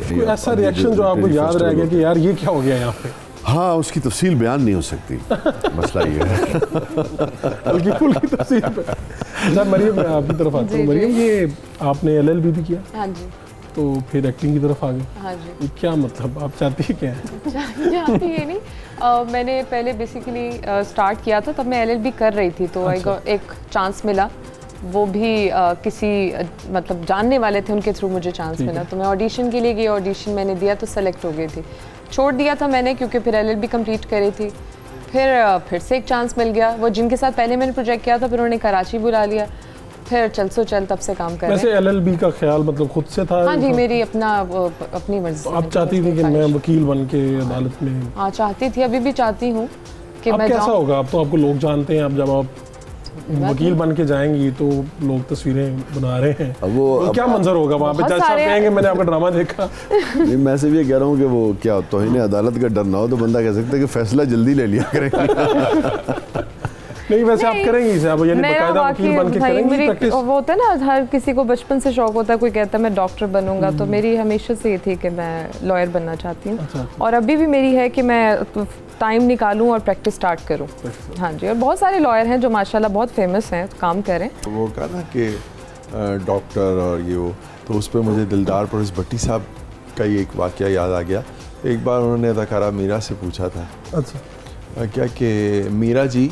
A: कोई ऐसा रिएक्शन जो आपको याद रह गया कि यार ये क्या हो गया यहाँ पे?
C: हाँ, उसकी तफसील बयान नहीं हो सकती, मसला ये है।
A: हल्की फुल्की तफसील पे। अच्छा मरियम, मैं आपकी तरफ आता हूँ। मरियम, ये आपने LLB भी किया,
B: हाँ जी,
A: तो फिर एक्टिंग की तरफ आ गए।
B: हाँ जी।
A: ये क्या मतलब, आप चाहती है क्या है?
B: चाहती है नहीं, मैंने पहले बेसिकली स्टार्ट किया था, तब मैं LLB कर रही थी, तो एक चांस मिला, वो भी किसी मतलब जानने वाले थे, उनके थ्रू मुझे चांस मिला, तो मैं ऑडिशन के लिए गई, ऑडिशन मैंने दिया तो सेलेक्ट हो गई थी। छोड़ दिया था मैंने क्योंकि फिर LLB कंप्लीट करी थी, फिर से एक चांस मिल गया, वो जिनके साथ पहले मैंने प्रोजेक्ट किया था, फिर उन्होंने कराची बुला लिया, फिर चल तब से काम कर रहे हैं।
A: वैसे LLB का ख्याल मतलब खुद से था?
B: हाँ जी, मेरी अपनी मर्जी।
A: आप चाहती थी कि मैं वकील बन के अदालत में?
B: हाँ, चाहती थी, अभी भी चाहती हूँ कि
A: अब
B: मैं
A: कैसा होगा? अब तो आपको लोग जानते हैं, अब जब आप वकील बन के जाएंगी तो लोग तस्वीरें बना रहे हैं,
C: अब वो
A: क्या मंजर होगा वहाँ पे? जज साहब कहेंगे मैंने आपका ड्रामा देखा।
C: नहीं, मैं सिर्फ ये कह रहा हूँ कि वो क्या तौहीन अदालत का डर ना हो तो बंदा कह सकता है कि फैसला जल्दी ले लिया करेंगे।
A: नहीं, वैसे आप करेंगी इसे, आप यानी बकायदा वकील बन के करेंगी प्रैक्टिस?
B: वो होता है ना, हर किसी को बचपन से शौक होता है, कोई कहता है मैं डॉक्टर बनूंगा, तो मेरी हमेशा से ये थी कि मैं लॉयर बनना चाहती हूँ, और अभी भी मेरी है कि मैं टाइम निकालूं और प्रैक्टिस स्टार्ट करूं। हाँ जी, और बहुत सारे लॉयर हैं जो माशाल्लाह बहुत फेमस हैं, काम करें।
D: वो कहा ना कि डॉक्टर और ये वो, तो उस पर मुझे दिलदार परवेज़ भट्टी साहब का ही एक वाक़या याद आ गया। एक बार उन्होंने अदाकारा मीरा से पूछा था,
A: अच्छा
D: क्या कि मीरा जी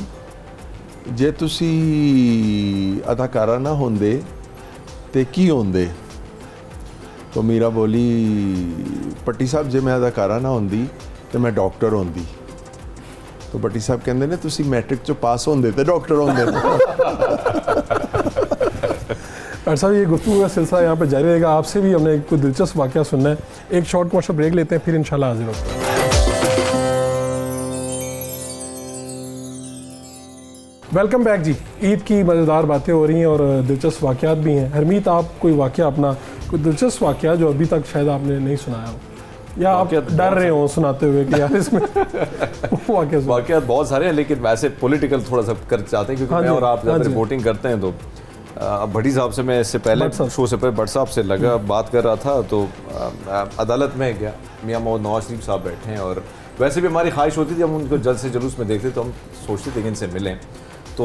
D: जे तुसी अदाकारा ना होंदे ते की होंदे? तो मीरा बोली, भट्टी साहब जे मैं अदाकारा ना होंदी तो मैं डॉक्टर होंदी। तो भट्टी साहब कहते ने तुसी मैट्रिक चो पास होंदे ते डॉक्टर होंदे।
A: डॉक्टर साहब, ये गुफ्तगू का सिलसिला यहाँ पे जारी रहेगा। आपसे भी हमने कोई दिलचस्प वाक़या सुनना है। एक शॉर्ट कमर्शियल ब्रेक लेते हैं, फिर इंशाल्लाह हाजिर होते हैं। वेलकम बैक जी। ईद की मज़ेदार बातें हो रही हैं और दिलचस्प वाक़यात भी हैं। हरमीत, आप कोई वाक़या अपना, कोई दिलचस्प वाक़या जो अभी तक शायद आपने नहीं सुनाया हो, या आप डर रहे हो सुनाते हुए कि यार इसमें
E: वाक़यात बहुत सारे हैं, लेकिन वैसे पॉलिटिकल थोड़ा सा कर चाहते हैं क्योंकि मैं और आप जब रिपोर्टिंग करते हैं तो अब भट्टी साहब से मैं इससे पहले शो से पहले भट्ट साहब से लगा बात कर रहा था, तो अदालत में गया, मियाँ मोहम्मद नवाज शरीफ साहब बैठे हैं, और वैसे भी हमारी ख्वाहिश होती थी हम उनको जल्द से जुलूस में देखते तो हम सोचते थे कि इनसे मिलें। तो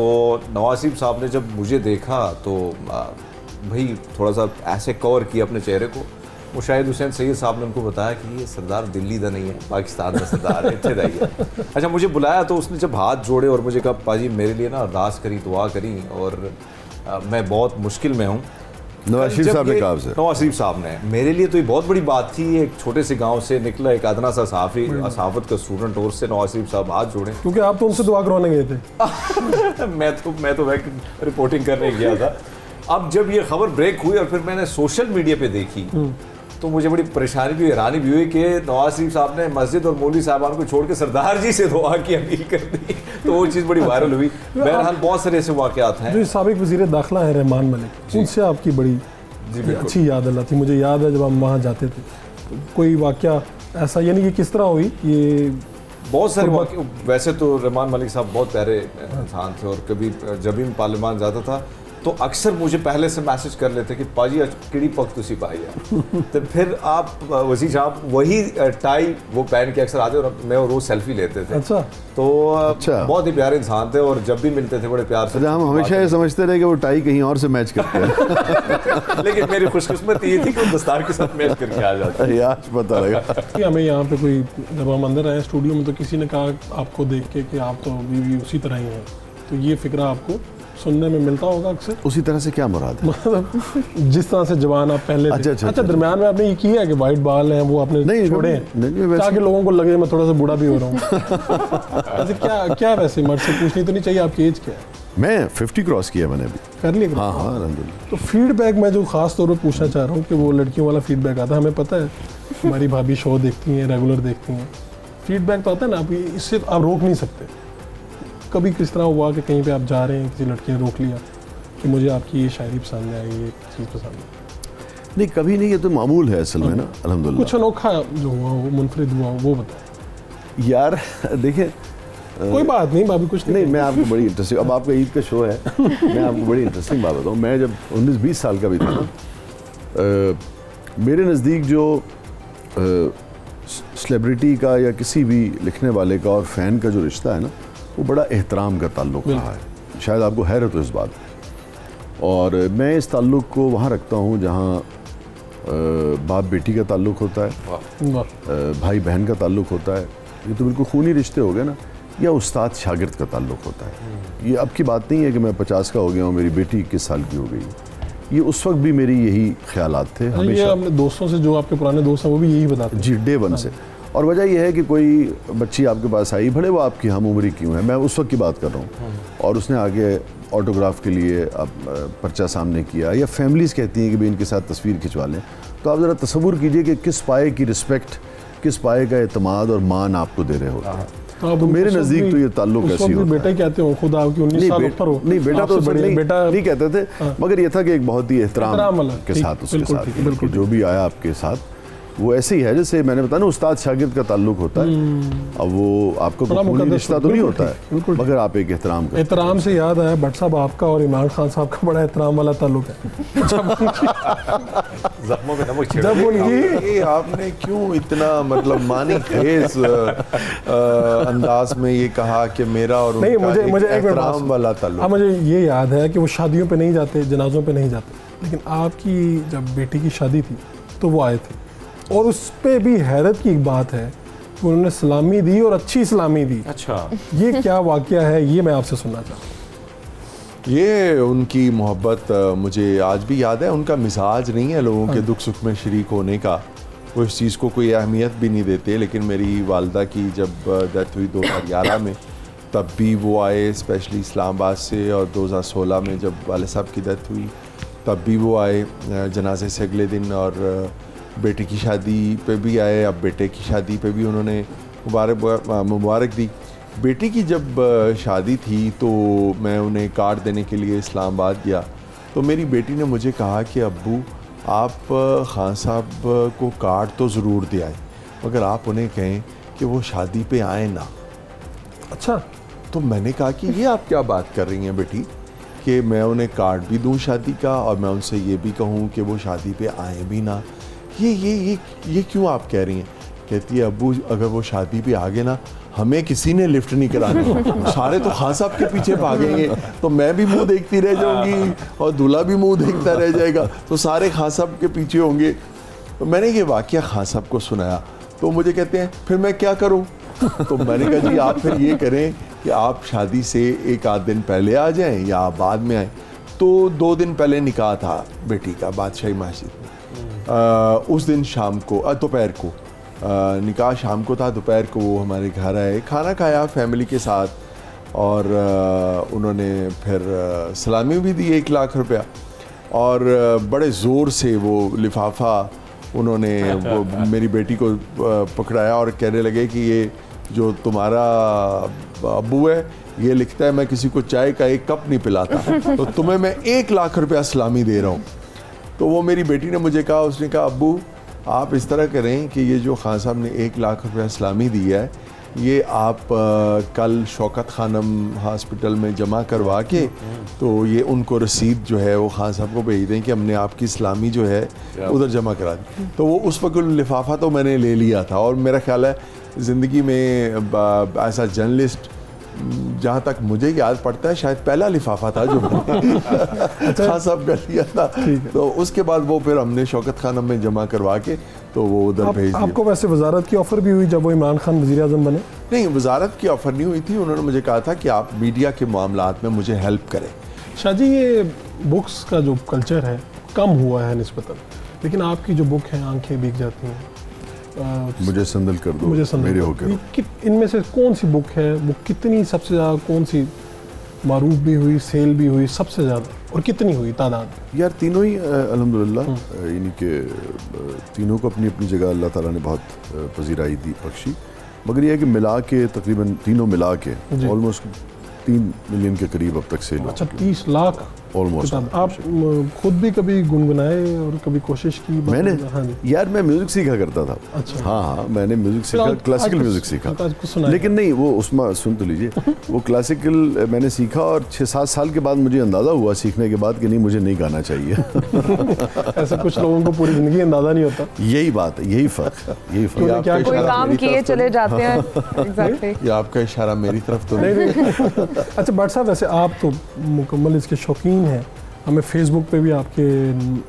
E: नवाज शरीफ साहब ने जब मुझे देखा तो भाई थोड़ा सा ऐसे कवर किया अपने चेहरे को। मुशाहिद हुसैन सैयद साहब ने उनको बताया कि ये सरदार दिल्ली का नहीं है, पाकिस्तान का सरदार है, इतने रही है। अच्छा, मुझे बुलाया तो उसने जब हाथ जोड़े और मुझे कहा पाजी मेरे लिए ना अरदास करी, दुआ करी, और मैं बहुत मुश्किल में हूँ।
C: नवाज शरीफ साहब ने कहा आपसे?
E: नवाज शरीफ साहब ने। मेरे लिए तो ये बहुत बड़ी बात थी, एक छोटे से गांव से निकला एक अदना सा सहाफ़ी, सहाफ़त का स्टूडेंट, और उससे नवाज शरीफ साहब हाथ जोड़े।
A: क्योंकि आप तो उनसे दुआ करवाने गए थे।
E: मैं तो रिपोर्टिंग करने गया था। अब जब ये खबर ब्रेक हुई और फिर मैंने सोशल मीडिया पे देखी तो मुझे बड़ी परेशानी भी, हैरानी भी हुई कि नवाज शरीफ साहब ने मस्जिद और मौलवी साहबान को छोड़ के सरदार जी से दुआ की अपील कर दी, तो वो चीज़ बड़ी वायरल हुई। बहरहाल बहुत सारे ऐसे वाक़यात हैं।
A: जो साबिक वज़ीर दाखिला है रहमान मलिक, उनसे आपकी बड़ी अच्छी याद अल्लाह थी। मुझे याद है जब हम वहाँ जाते थे, कोई वाक़या ऐसा, यानी कि किस तरह हुई ये?
E: बहुत सारे वाक़े। वैसे तो रहमान मलिक साहब बहुत प्यारे इंसान थे, और कभी जब भी पार्लियामान जाता था तो अक्सर मुझे पहले से मैसेज कर लेते कि पाजी किड़ी पक तुसी पाई है। तो फिर आप वज़ीर साहब वही टाई वो पहन के अक्सर आते और मैं और वो सेल्फी लेते थे।
A: अच्छा,
E: तो बहुत ही प्यारे इंसान थे, और जब भी मिलते थे बड़े प्यार से।
C: हम हमेशा ये समझते रहे कि वो टाई कहीं और से मैच करते हैं।
E: लेकिन मेरी खुशकिस्मती ये थी कि वो दस्तार के साथ मैच करके आ जाते
C: हैं। आज पता लगा
A: कि हमें यहाँ पे कोई, जब हम अंदर आए स्टूडियो में तो किसी ने कहा आपको देख के कि आप तो अभी भी उसी तरह ही हैं, तो ये फिक्रा आपको सुनने में मिलता होगा अक्सर।
C: उसी तरह से क्या मुराद है?
A: मतलब जिस तरह से जवान आप पहले थे।
C: अच्छा,
A: दरमियान में आपने ये किया है कि वाइट बाल हैं वो आपने
C: नहीं,
A: छोड़े
C: नहीं,
A: हैं
C: वैसे-
A: ताकि लोगों को लगे मैं थोड़ा सा बूढ़ा भी हो रहा हूँ। वैसे क्या वैसे मर्द से पूछनी तो नहीं चाहिए आपकी एज क्या है?
C: मैं 50 क्रॉस किया मैंने अभी।
A: कर लिया?
C: हाँ हाँ, अल्हम्दुलिल्लाह।
A: तो फीडबैक मैं जो खास तौर पर पूछना चाह रहा हूँ कि वो लड़कियों वाला फीडबैक आता है, हमें पता है हमारी भाभी शो देखती हैं, रेगुलर देखती हैं, फीडबैक तो आता है ना, आप इससे आप रोक नहीं सकते। कभी किस तरह हुआ कि कहीं पे आप जा रहे हैं, किसी लड़की ने रोक लिया कि मुझे आपकी ये शायरी पसंद है, ये चीज़ पसंद है?
C: नहीं, कभी नहीं, ये तो मामूल है असल में ना, अल्हम्दुलिल्लाह।
A: कुछ अनोखा जो हुआ हो, मुनफरिद हुआ हो, वो बताएं।
C: यार देखिए,
A: कोई बात नहीं भाभी, कुछ
C: नहीं, मैं आपको बड़ी इंटरेस्टिंग, अब आपका ईद का शो है, मैं आपको बड़ी इंटरेस्टिंग बात बताऊँ। मैं जब 19-20 साल का भी था ना, मेरे नज़दीक जो सेलिब्रिटी का या किसी भी लिखने वाले का और फ़ैन का जो रिश्ता है ना, वो बड़ा एहतराम का ताल्लुक़ रहा है। शायद आपको हैरत हो इस बात की। और मैं इस ताल्लुक़ को वहाँ रखता हूँ जहाँ बाप बेटी का ताल्लुक़ होता है,
A: वाह।
C: भाई बहन का ताल्लुक़ होता है, ये तो बिल्कुल खूनी रिश्ते हो गए ना, या उस्ताद शागिर्द का ताल्लुक़ होता है। ये अब की बात नहीं है कि मैं 50 का हो गया हूँ, मेरी बेटी 21 साल की हो गई। ये उस वक्त भी मेरी यही ख्यालात थे
A: ये
C: हमेशा।
A: अपने दोस्तों से, जो आपके पुराने दोस्त हैं, वो भी यही बताते हैं।
C: जी, डे वन से। और वजह यह है कि कोई बच्ची आपके पास आई, भले वो आपकी हम उम्री क्यों है, मैं उस वक्त की बात कर रहा हूँ, और उसने आगे ऑटोग्राफ के लिए अब पर्चा सामने किया, या फैमिलीज़ कहती हैं कि भाई इनके साथ तस्वीर खिंचवा लें, तो आप ज़रा तसव्वुर कीजिए कि किस पाए की रिस्पेक्ट, किस पाए का एतमाद और मान आपको दे रहे होते हैं। तो मेरे नज़दीक तो ये ताल्लुक ऐसी होता है।
A: बेटा कहते हो, खुद आपकी 19 साल ऊपर हो।
C: नहीं, बेटा तो
A: बड़े बेटा
C: नहीं कहते थे, मगर ये था कि एक बहुत ही एहतराम
A: वाला,
C: के साथ उसके
A: बिल्कुल
C: साथ
A: ठीक, बिल्कुल
C: जो भी आया आपके साथ वो ऐसे ही है जैसे मैंने बताया ना, उस्ताद शागिर्द का ताल्लुक होता है। अब वो आपका
A: बड़ा
C: कोई
A: मुकद्दस,
C: रिश्ता तो नहीं
A: बिल्कुल
C: होता
A: ठीक,
C: है,
A: बिल्कुल
C: मगर आप एक एहतराम करते हैं।
A: एहतराम से याद आया, भट्ट साहब आपका और इमरान खान साहब का बड़ा एहतराम वाला ताल्लुक है।
E: जख्मों पे नमक
A: जब उनकी
D: ये आपने क्यों इतना मतलब मानी खेज अंदाज में ये कहा कि मेरा और
A: नहीं,
D: उनका
A: मुझे एक मिनट
D: एहतराम वाला ताल्लुक?
A: हाँ, मुझे ये याद है कि वो शादियों पे नहीं जाते, जनाजों पे नहीं जाते, लेकिन आपकी जब बेटी की शादी थी तो वो आए थे, और उस पे भी हैरत की एक बात है कि उन्होंने सलामी दी और अच्छी सलामी दी।
E: अच्छा,
A: ये क्या वाकया है, ये मैं आपसे सुनना चाहता हूँ।
D: ये उनकी मोहब्बत मुझे आज भी याद है। उनका मिजाज नहीं है लोगों के दुख सुख में शरीक होने का, वो इस चीज़ को कोई अहमियत भी नहीं देते। लेकिन मेरी वालदा की जब डेथ हुई 2011 में, तब भी वो आए, स्पेशली इस्लामाबाद से, और 2016 में जब वाले साहब की डेथ हुई तब भी वो आए जनाजे से अगले दिन, और बेटे की शादी पे भी आए। अब बेटे की शादी पे भी उन्होंने मुबारक दी। बेटी की जब शादी थी तो मैं उन्हें कार्ड देने के लिए इस्लामाबाद गया, तो मेरी बेटी ने मुझे कहा कि अब्बू आप खान साहब को कार्ड तो ज़रूर दे आए, मगर आप उन्हें कहें कि वो शादी पे आए ना।
A: अच्छा,
D: तो मैंने कहा कि ये आप क्या बात कर रही हैं बेटी, कि मैं उन्हें कार्ड भी दूं शादी का और मैं उनसे ये भी कहूँ कि वो शादी पे आए भी ना, ये क्यों आप कह रही हैं? कहती है अब्बू अगर वो शादी पे आ गए ना, हमें किसी ने लिफ्ट नहीं करानी, सारे तो खान साहब के पीछे भागेंगे, तो मैं भी मुंह देखती रह जाऊंगी और दूल्हा भी मुंह देखता रह जाएगा, तो सारे खान साहब के पीछे होंगे। तो मैंने ये वाकया खान साहब को सुनाया, तो मुझे कहते हैं फिर मैं क्या करूं? तो मैंने कहा जी आप फिर ये करें कि आप शादी से एक आध दिन पहले आ जाएं या आप बाद में आएँ। तो 2 दिन पहले निकाह था बेटी का बादशाही मस्जिद में। उस दिन शाम को दोपहर को निकाह शाम को था, दोपहर को वो हमारे घर आए, खाना खाया फैमिली के साथ, और उन्होंने फिर सलामी भी दी 1 लाख रुपया, और बड़े ज़ोर से वो लिफाफा उन्होंने वो मेरी बेटी को पकड़ाया और कहने लगे कि ये जो तुम्हारा अब्बू है ये लिखता है मैं किसी को चाय का 1 कप नहीं पिलाता, तो तुम्हें मैं 1 लाख रुपया सलामी दे रहा हूँ। तो वो मेरी बेटी ने मुझे कहा, उसने कहा अब्बू आप इस तरह करें कि ये जो खान साहब ने 1 लाख रुपया सलामी दी है, ये आप कल शौकत खानम हॉस्पिटल में जमा करवा के, तो ये उनको रसीद जो है वो खान साहब को भेज दें कि हमने आपकी सलामी जो है उधर जमा करा दी। तो वो उस वक्त लिफाफा तो मैंने ले लिया था, और मेरा ख्याल है ज़िंदगी में ऐसा जर्नलिस्ट जहाँ तक मुझे याद पड़ता है शायद पहला लिफाफा था जो खान साहब कर लिया था। तो उसके बाद वो फिर हमने शौकत खानम में जमा करवा के तो वो उधर भेज दिया।
A: आपको वैसे वजारत की ऑफ़र भी हुई जब वो इमरान खान वज़ीर आज़म बने?
D: नहीं, वजारत की ऑफ़र नहीं हुई थी। उन्होंने मुझे कहा था कि आप मीडिया के मामलात में मुझे हेल्प करें,
A: शाजी, ये बुक्स का जो कल्चर है कम हुआ है निस्बतन, लेकिन आपकी जो बुक है आंखें भीग जाती हैं,
C: मुझे संदल कर दो,
A: मुझे संदल
C: मेरे
A: कर
C: होकर
A: दो। इनमें से कौन सी बुक है, वो कितनी सबसे ज़्यादा, कौन सी मारूफ भी हुई, सेल भी हुई सबसे ज़्यादा, और कितनी हुई तादाद?
C: यार तीनों ही अल्हम्दुलिल्लाह, यानी कि तीनों को अपनी अपनी जगह अल्लाह ताला ने बहुत पजीराई दी, बख्शी। मगर ये है कि मिला के तकरीबन तीनों मिला के ऑलमोस्ट 3 मिलियन के करीब अब तक सेल हो।
A: अच्छा, 30 लाख
C: ऑलमोस्ट।
A: आप खुद भी कभी गुनगुनाए और कभी कोशिश की?
C: मैंने
A: हाँ जी।
C: यार मैं म्यूजिक सीखा करता था।
A: अच्छा।
C: हाँ, मैंने म्यूजिक सीखा, क्लासिकल म्यूजिक सीखा, लेकिन नहीं वो उसमें सुन तो लीजिए वो क्लासिकल मैंने सीखा और 6-7 साल के बाद मुझे अंदाज़ा हुआ सीखने के बाद कि नहीं, मुझे नहीं गाना चाहिए।
A: ऐसा कुछ लोगों को पूरी जिंदगी अंदाजा नहीं होता।
C: यही बात है, यही फ़र्क है, यही फ़र्क है।
A: क्या
B: कोई काम किए चले जाते हैं। एग्जैक्टली।
D: ये आपका इशारा मेरी तरफ तो
A: नहीं। अच्छा भट्ट साहब, वैसे आप तो मुकम्मल इसके शौकीन हैं, हमें फेसबुक पे भी आपके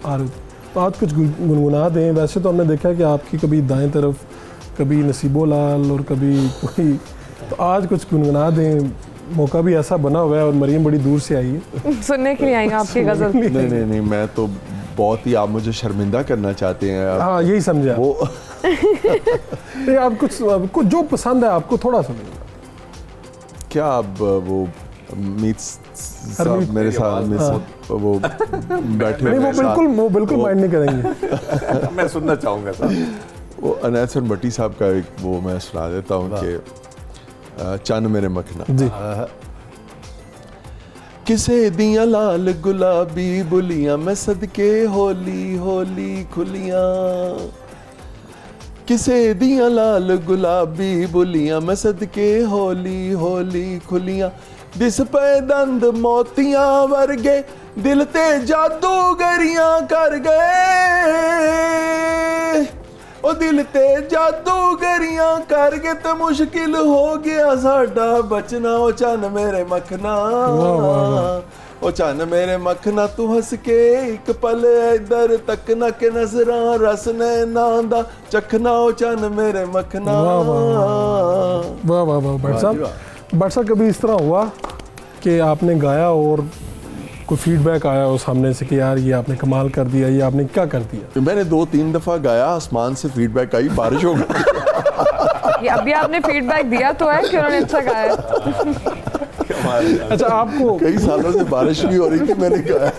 A: आ रहे, तो आज कुछ गुनगुना दें। वैसे तो हमने देखा कि आपकी कभी दाएं तरफ, कभी नसीबो लाल और कभी कोई, तो आज कुछ गुनगुना दें। मौका भी ऐसा बना हुआ है और मरीम बड़ी दूर से आई है।
B: सुनने के लिए आई हूँ आपकी गजल।
D: नहीं, मैं तो बहुत ही, आप मुझे शर्मिंदा करना चाहते हैं।
A: हाँ, यही समझा
D: वो
A: नहीं, आप कुछ जो पसंद है आपको थोड़ा सुनिए।
D: क्या अब वो मीत साहब मेरे साथ वो बैठे
A: नहीं,
D: हुए
A: वो बिल्कुल माइंड नहीं करेंगे।
E: मैं सुनना चाहूँगा साहब।
D: वो अनैसर भट्टी साहब का एक वो मैं सुना देता हूँ कि चन मेरे मखना
A: जी।
D: किसे दियां लाल गुलाबी बुलियां मैं सदके होली होली खुलियां, किसे दियां लाल गुलाबी बुलियां मैं सदके होली होली खुलियां, दिस पे दंद मोतियां वर्गे दिल ते जादूगरियां कर गए, ओ दिल ते जादूगरियां कर गए ते मुश्किल हो गया साडा बचना, ओ चन मेरे मखना, ओ चन मेरे मखना तू हंस के एक पल इधर तक न के नजरां रस नैना दा चखना, ओ चन मेरे मखना।
A: वाह वाह वाह भट्ट साहब, कभी इस तरह हुआ कि आपने गाया और कोई फीडबैक आया हो सामने से कि यार ये आपने कमाल कर दिया, ये आपने क्या कर दिया?
D: मैंने 2-3 दफा गाया, आसमान से फीडबैक आई, बारिश हो गई।
B: ये अभी आपने फीडबैक दिया तो है कि उन्होंने अच्छा गाया।
A: अच्छा, आपको
D: कई सालों से बारिश नहीं हो रही थी, मैंने गाया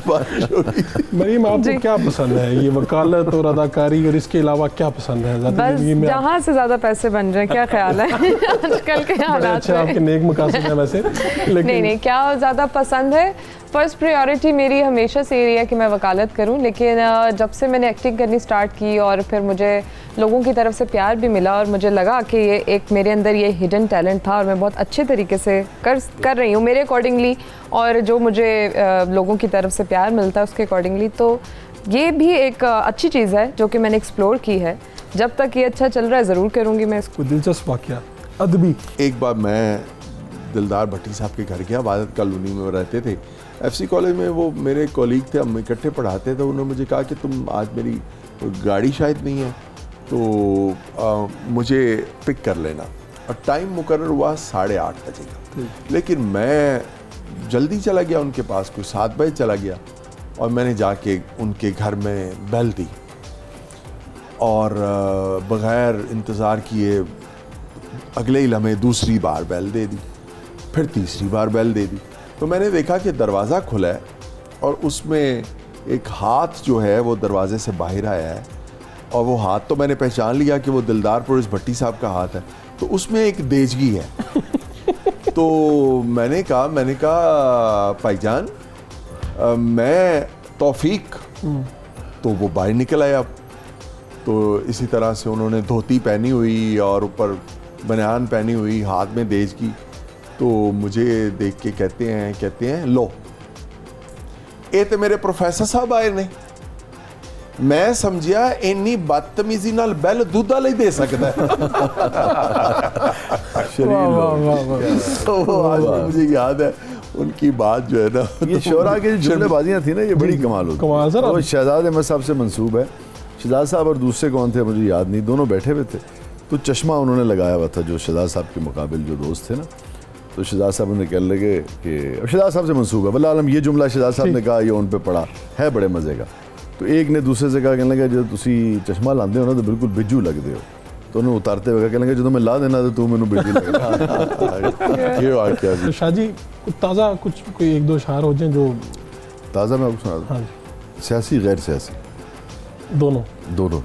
D: बारिश हो गई।
A: मरीम, आपको क्या पसंद है? ये वकालत और अदाकारी और इसके अलावा क्या पसंद है?
B: बस जहाँ से ज्यादा पैसे बन रहे हैं, क्या ख्याल है आजकल के हालात
A: अच्छा,
B: में?
A: आपके नेक मकासद है वैसे, लेकिन
B: नहीं, क्या ज़्यादा पसंद है? फर्स्ट प्रायोरिटी मेरी हमेशा से रही है कि मैं वकालत करूं, लेकिन जब से मैंने एक्टिंग करनी स्टार्ट की और फिर मुझे लोगों की तरफ से प्यार भी मिला और मुझे लगा कि ये एक मेरे अंदर ये हिडन टैलेंट था और मैं बहुत अच्छे तरीके से कर रही हूँ मेरे अकॉर्डिंगली, और जो मुझे लोगों की तरफ से प्यार मिलता है उसके अकॉर्डिंगली, तो ये भी एक अच्छी चीज़ है जो कि मैंने एक्सप्लोर की है। जब तक ये अच्छा चल रहा है ज़रूर करूँगी मैं इसको।
A: कोई दिलचस्प वाकया अदबी?
D: एक बार मैं दिलदार भट्टी साहब के घर गया, वादत कॉलोनी में वो रहते थे, FC कॉलेज में, वो मेरे कॉलीग थे, हम इकट्ठे पढ़ाते थे। उन्होंने मुझे कहा कि तुम आज, मेरी गाड़ी शायद नहीं है तो मुझे पिक कर लेना, और टाइम मुकर्रर हुआ 8:30 बजे का, लेकिन मैं जल्दी चला गया उनके पास, कोई 7 बजे चला गया, और मैंने जाके उनके घर में बेल दी और बग़ैर इंतज़ार किए अगले ही लम्हे दूसरी बार बेल दे दी, फिर तीसरी बार बेल दे दी, तो मैंने देखा कि दरवाज़ा खुला है और उसमें एक हाथ जो है वो दरवाजे से बाहर आया है, और वो हाथ तो मैंने पहचान लिया कि वो दिलदार पुरुष भट्टी साहब का हाथ है, तो उसमें एक देजगी है। तो मैंने कहा भाईजान मैं तौफीक, तो वो बाहर निकल आया। तो इसी तरह से उन्होंने धोती पहनी हुई और ऊपर बनियान पहनी हुई, हाथ में देजगी, तो मुझे देख के कहते हैं लो ये तो मेरे प्रोफेसर साहब आए ने। मैं समझिया इन्नी बदतमीजी नाल बैल दूध वाला ही दे सकता है। तो आज भी मुझे याद है उनकी बात जो है ना,
C: ये शोरा की जो जुमलेबाजियाँ थी ना, ये बड़ी कमाल होती।
A: कमाल सर।
C: वो शहजाद अहमद साहब से मंसूब है। शहजाद साहब और दूसरे कौन थे मुझे याद नहीं, दोनों बैठे हुए थे, तो चश्मा उन्होंने लगाया हुआ था जो शहजाद साहब के मुकाबिल जो दोस्त थे ना, तो शहजाद साहब ने कहने लगे कि शहजाद साहब से मंसूब है, वल्लाह आलम ये जुमला शहजाद साहब ने कहा, ये उन पे पड़ा है बड़े मज़े का। तो एक ने दूसरे से कहा, कहने लगा जो तुसी चश्मा लाते हो ना तो बिल्कुल बिजू लगते हो। तो उन्हें उतारते हुए कहने लगे जो मैं ला देना तो तू मैनू बिजू लगता।
D: ये वाकया
A: तो शाह जी कुछ ताज़ा कुछ कोई एक दो अशार हो जाएं जो
C: ताज़ा मैं आपको सुना दूं।
A: हाँ जी,
C: सियासी गैर सियासी
A: दोनों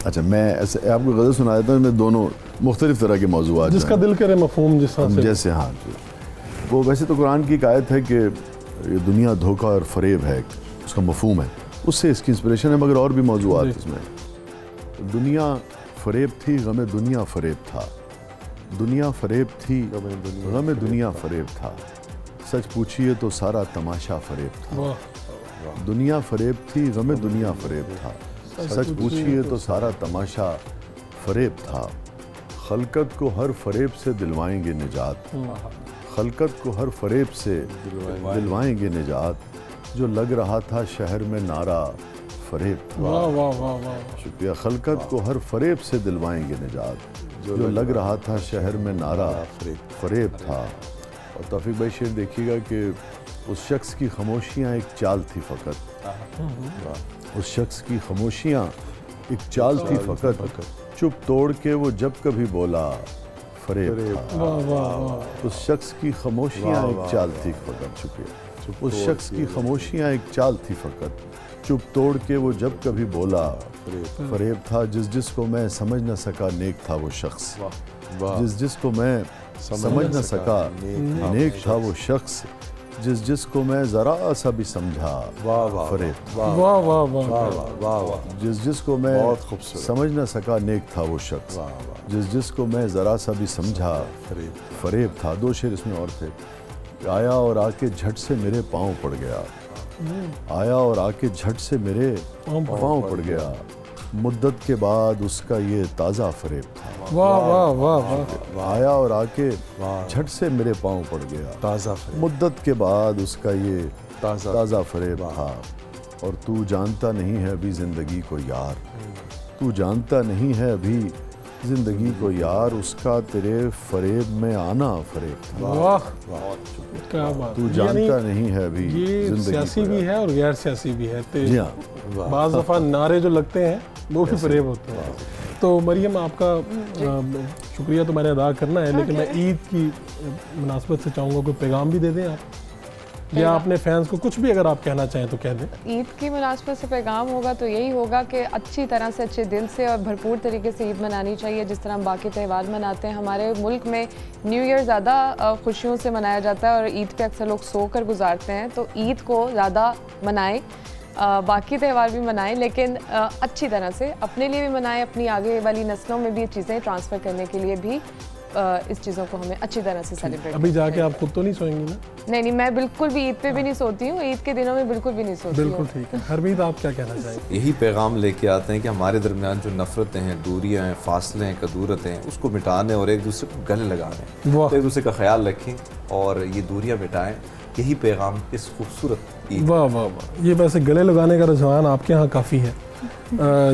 C: अच्छा, मैं ऐसे आपको गज़ल सुना देता हूँ, मैं दोनों मुख्तलिफ तरह के मौज़ूआत
A: जिसका दिल करे मफहूम जिस तरह से
C: जैसे हाँ जी। वो वैसे तो कुरान की एक आयत है कि ये दुनिया धोखा और फरेब है, उसका मफहूम है, उससे इसकी इंस्पिरेशन है, मगर और भी मौज़ूआत इसमें। दुनिया फरेब थी, गम दुनिया फरेब था, दुनिया फरेब थी, गम दुनिया फरेब था, सच पूछिए तो सारा तमाशा फरेब था।
A: वाह,
C: दुनिया फरेब थी, गम दुनिया फरेब था, सच पूछिए तो सारा तमाशा फरेब था। खलकत को हर फरेब से दिलवाएंगे निजात, खलकत को हर फरेब से दिलवाएंगे निजात, जो लग रहा था शहर में नारा फरेब था।
A: वाह वाह वाह वाह,
C: शुक्रिया। खलकत को हर फरेब से दिलवाएंगे निजात, जो लग रहा था शहर में नारा फरेब था। और तौफीक भाई शेर देखिएगा कि उस शख्स की खामोशियाँ एक चाल थी फ़कत, उस शख्स की खामोशियाँ एक चाल थी फ़कत, चुप तोड़ के वो जब कभी बोला फरेब था।
A: वाह वाह वाह,
C: उस शख्स की खामोशियाँ एक चाल थी फ़कत, शुक्रिया। उस शख्स की खामोशियाँ एक चाल थी फ़कत, चुप तोड़ के वो जब कभी बोला फरेब था। जिस जिसको मैं समझ न सका नेक था वो शख्स, जिस जिसको मैं समझ न सका नेक था वो शख्स, जिस जिसको मैं ज़रा सा भी समझा फरेब था।
A: वाह वाह वाह,
C: जिस जिसको मैं समझ न सका नेक था वो शख्स, जिस जिसको मैं ज़रा सा भी समझा फरेब था। दो शेर इसमें और थे। आया और आके झट से मेरे पाँव पड़ गया, आया और आके झट से मेरे पाँव पड़ गया, मुद्दत के बाद उसका ये ताज़ा फरेब था।
A: वाह वाह वाह वाह,
C: आया और आके झट से मेरे पाँव पड़ गया,
D: ताज़ा
C: मुद्दत के बाद उसका ये ताज़ा फरेब था। और तू जानता नहीं है अभी ज़िंदगी को यार, तू जानता नहीं है अभी ज़िंदगी को यार, उसका तेरे फरेब में आना फरेब था।
A: वाह क्या बात।
C: तू जानता नहीं है अभी
A: ये
C: ज़िंदगी
A: सियासी
C: को
A: भी
C: यार।
A: है और गैर सियासी भी है।
C: जी हाँ,
A: बाज़ दफ़ा नारे जो लगते हैं वो भी फरेब होते हैं। तो मरियम आपका शुक्रिया तो मैंने अदा करना है, लेकिन मैं ईद की मुनासबत से चाहूँगा कोई पैगाम भी दे दें आप, या अपने फैंस को कुछ भी अगर आप कहना चाहें तो कह दें।
B: ईद की मुनासबत से पैगाम होगा तो यही होगा कि अच्छी तरह से, अच्छे दिल से और भरपूर तरीके से ईद मनानी चाहिए, जिस तरह हम बाकी त्यौहार मनाते हैं। हमारे मुल्क में न्यू ईयर ज़्यादा खुशियों से मनाया जाता है और ईद पे अक्सर लोग सोकर गुजारते हैं, तो ईद को ज़्यादा मनाएं, बाकी त्यौहार भी मनाएं, लेकिन अच्छी तरह से अपने लिए भी मनाएं, अपनी आगे वाली नस्लों में भी ये चीज़ें ट्रांसफ़र करने के लिए भी इस चीज़ों को हमें अच्छी तरह से सेलिब्रेट।
A: अभी जाके आप खुद तो नहीं सोएंगी ना?
B: नहीं, मैं बिल्कुल भी ईद पे भी नहीं सोती हूँ, ईद के दिनों में बिल्कुल भी नहीं सोती हूँ।
A: बिल्कुल ठीक है। हरमीत आप क्या कहना चाहेंगे?
E: यही पैगाम लेके आते हैं कि हमारे दरमियान जो नफ़रतें हैं, दूरियां हैं, फासले हैं, कदूरतें हैं, उसको मिटाने और एक दूसरे को गले लगाने,
A: वाह।
E: तो एक दूसरे का ख्याल रखें और ये दूरियां मिटाएं। यही पैगाम इस खूबसूरत ईद।
A: वाह वाह वाह, ये वैसे गले लगाने का रुझान आपके यहाँ काफ़ी है।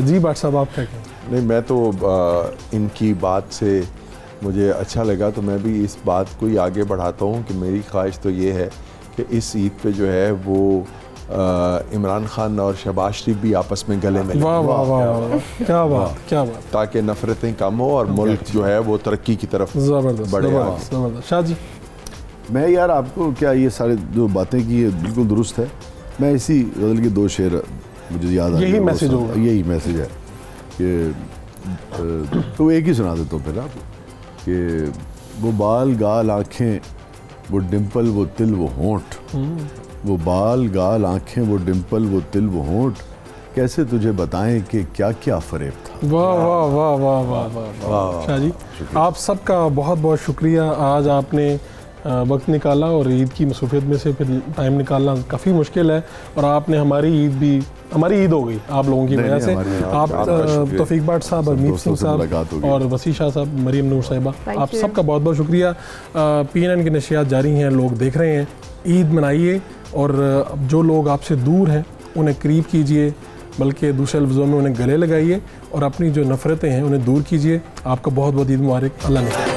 A: जी भाट साहब आप क्या कहें?
D: नहीं, मैं तो इनकी बात से मुझे अच्छा लगा, तो मैं भी इस बात को ही आगे बढ़ाता हूँ कि मेरी ख्वाहिश तो ये है कि इस ईद पे जो है वो इमरान खान और शहबाज शरीफ भी आपस में गले मिलें।
A: वाह वाह वाह वाह, क्या बात क्या बात,
D: ताकि नफरतें कम हो और मुल्क जो है वो तरक्की की तरफ
A: ज़बरदस्त
D: बढ़े।
A: ज़बरदस्त ज़बरदस्त। शाह जी
C: मैं यार आपको क्या ये सारे जो बातें की है बिल्कुल दुरुस्त है। मैं इसी गज़ल के दो शेर मुझे याद आ
A: यही
C: गए, वो
A: मैसेज
C: सुना-
A: होगा।
C: यही मैसेज है कि तो एक ही सुना देता हूँ फिर आपको कि वो बाल गाल आँखें वो डिम्पल वो तिल वो होंठ, वो बाल गाल आँखें वो डिम्पल वो तिल वो होंठ, कैसे तुझे बताएं कि क्या क्या फरेब था।
A: वाह वाह वाह वाह वाह वाह वाह। शाह जी आप सबका बहुत बहुत शुक्रिया। आज आपने वक्त निकाला और ईद की मसरूफियत में से फिर टाइम निकालना काफ़ी मुश्किल है, और आपने हमारी ईद हो गई आप लोगों की वजह से। आप तौफीक भाट साहब, हरमीत सिंह साहब और वसी शाह साहब, मरियम नूर साहिबा, आप सबका बहुत बहुत शुक्रिया। PNN की नशियात जारी हैं, लोग देख रहे हैं। ईद मनाइए और जो लोग आपसे दूर हैं उन्हें करीब कीजिए, बल्कि दूसरे लफ्ज़ों में उन्हें गले लगाइए और अपनी जो नफ़रतें हैं उन्हें दूर कीजिए। आपका बहुत बहुत ईद मुबारक। अल्लाह ने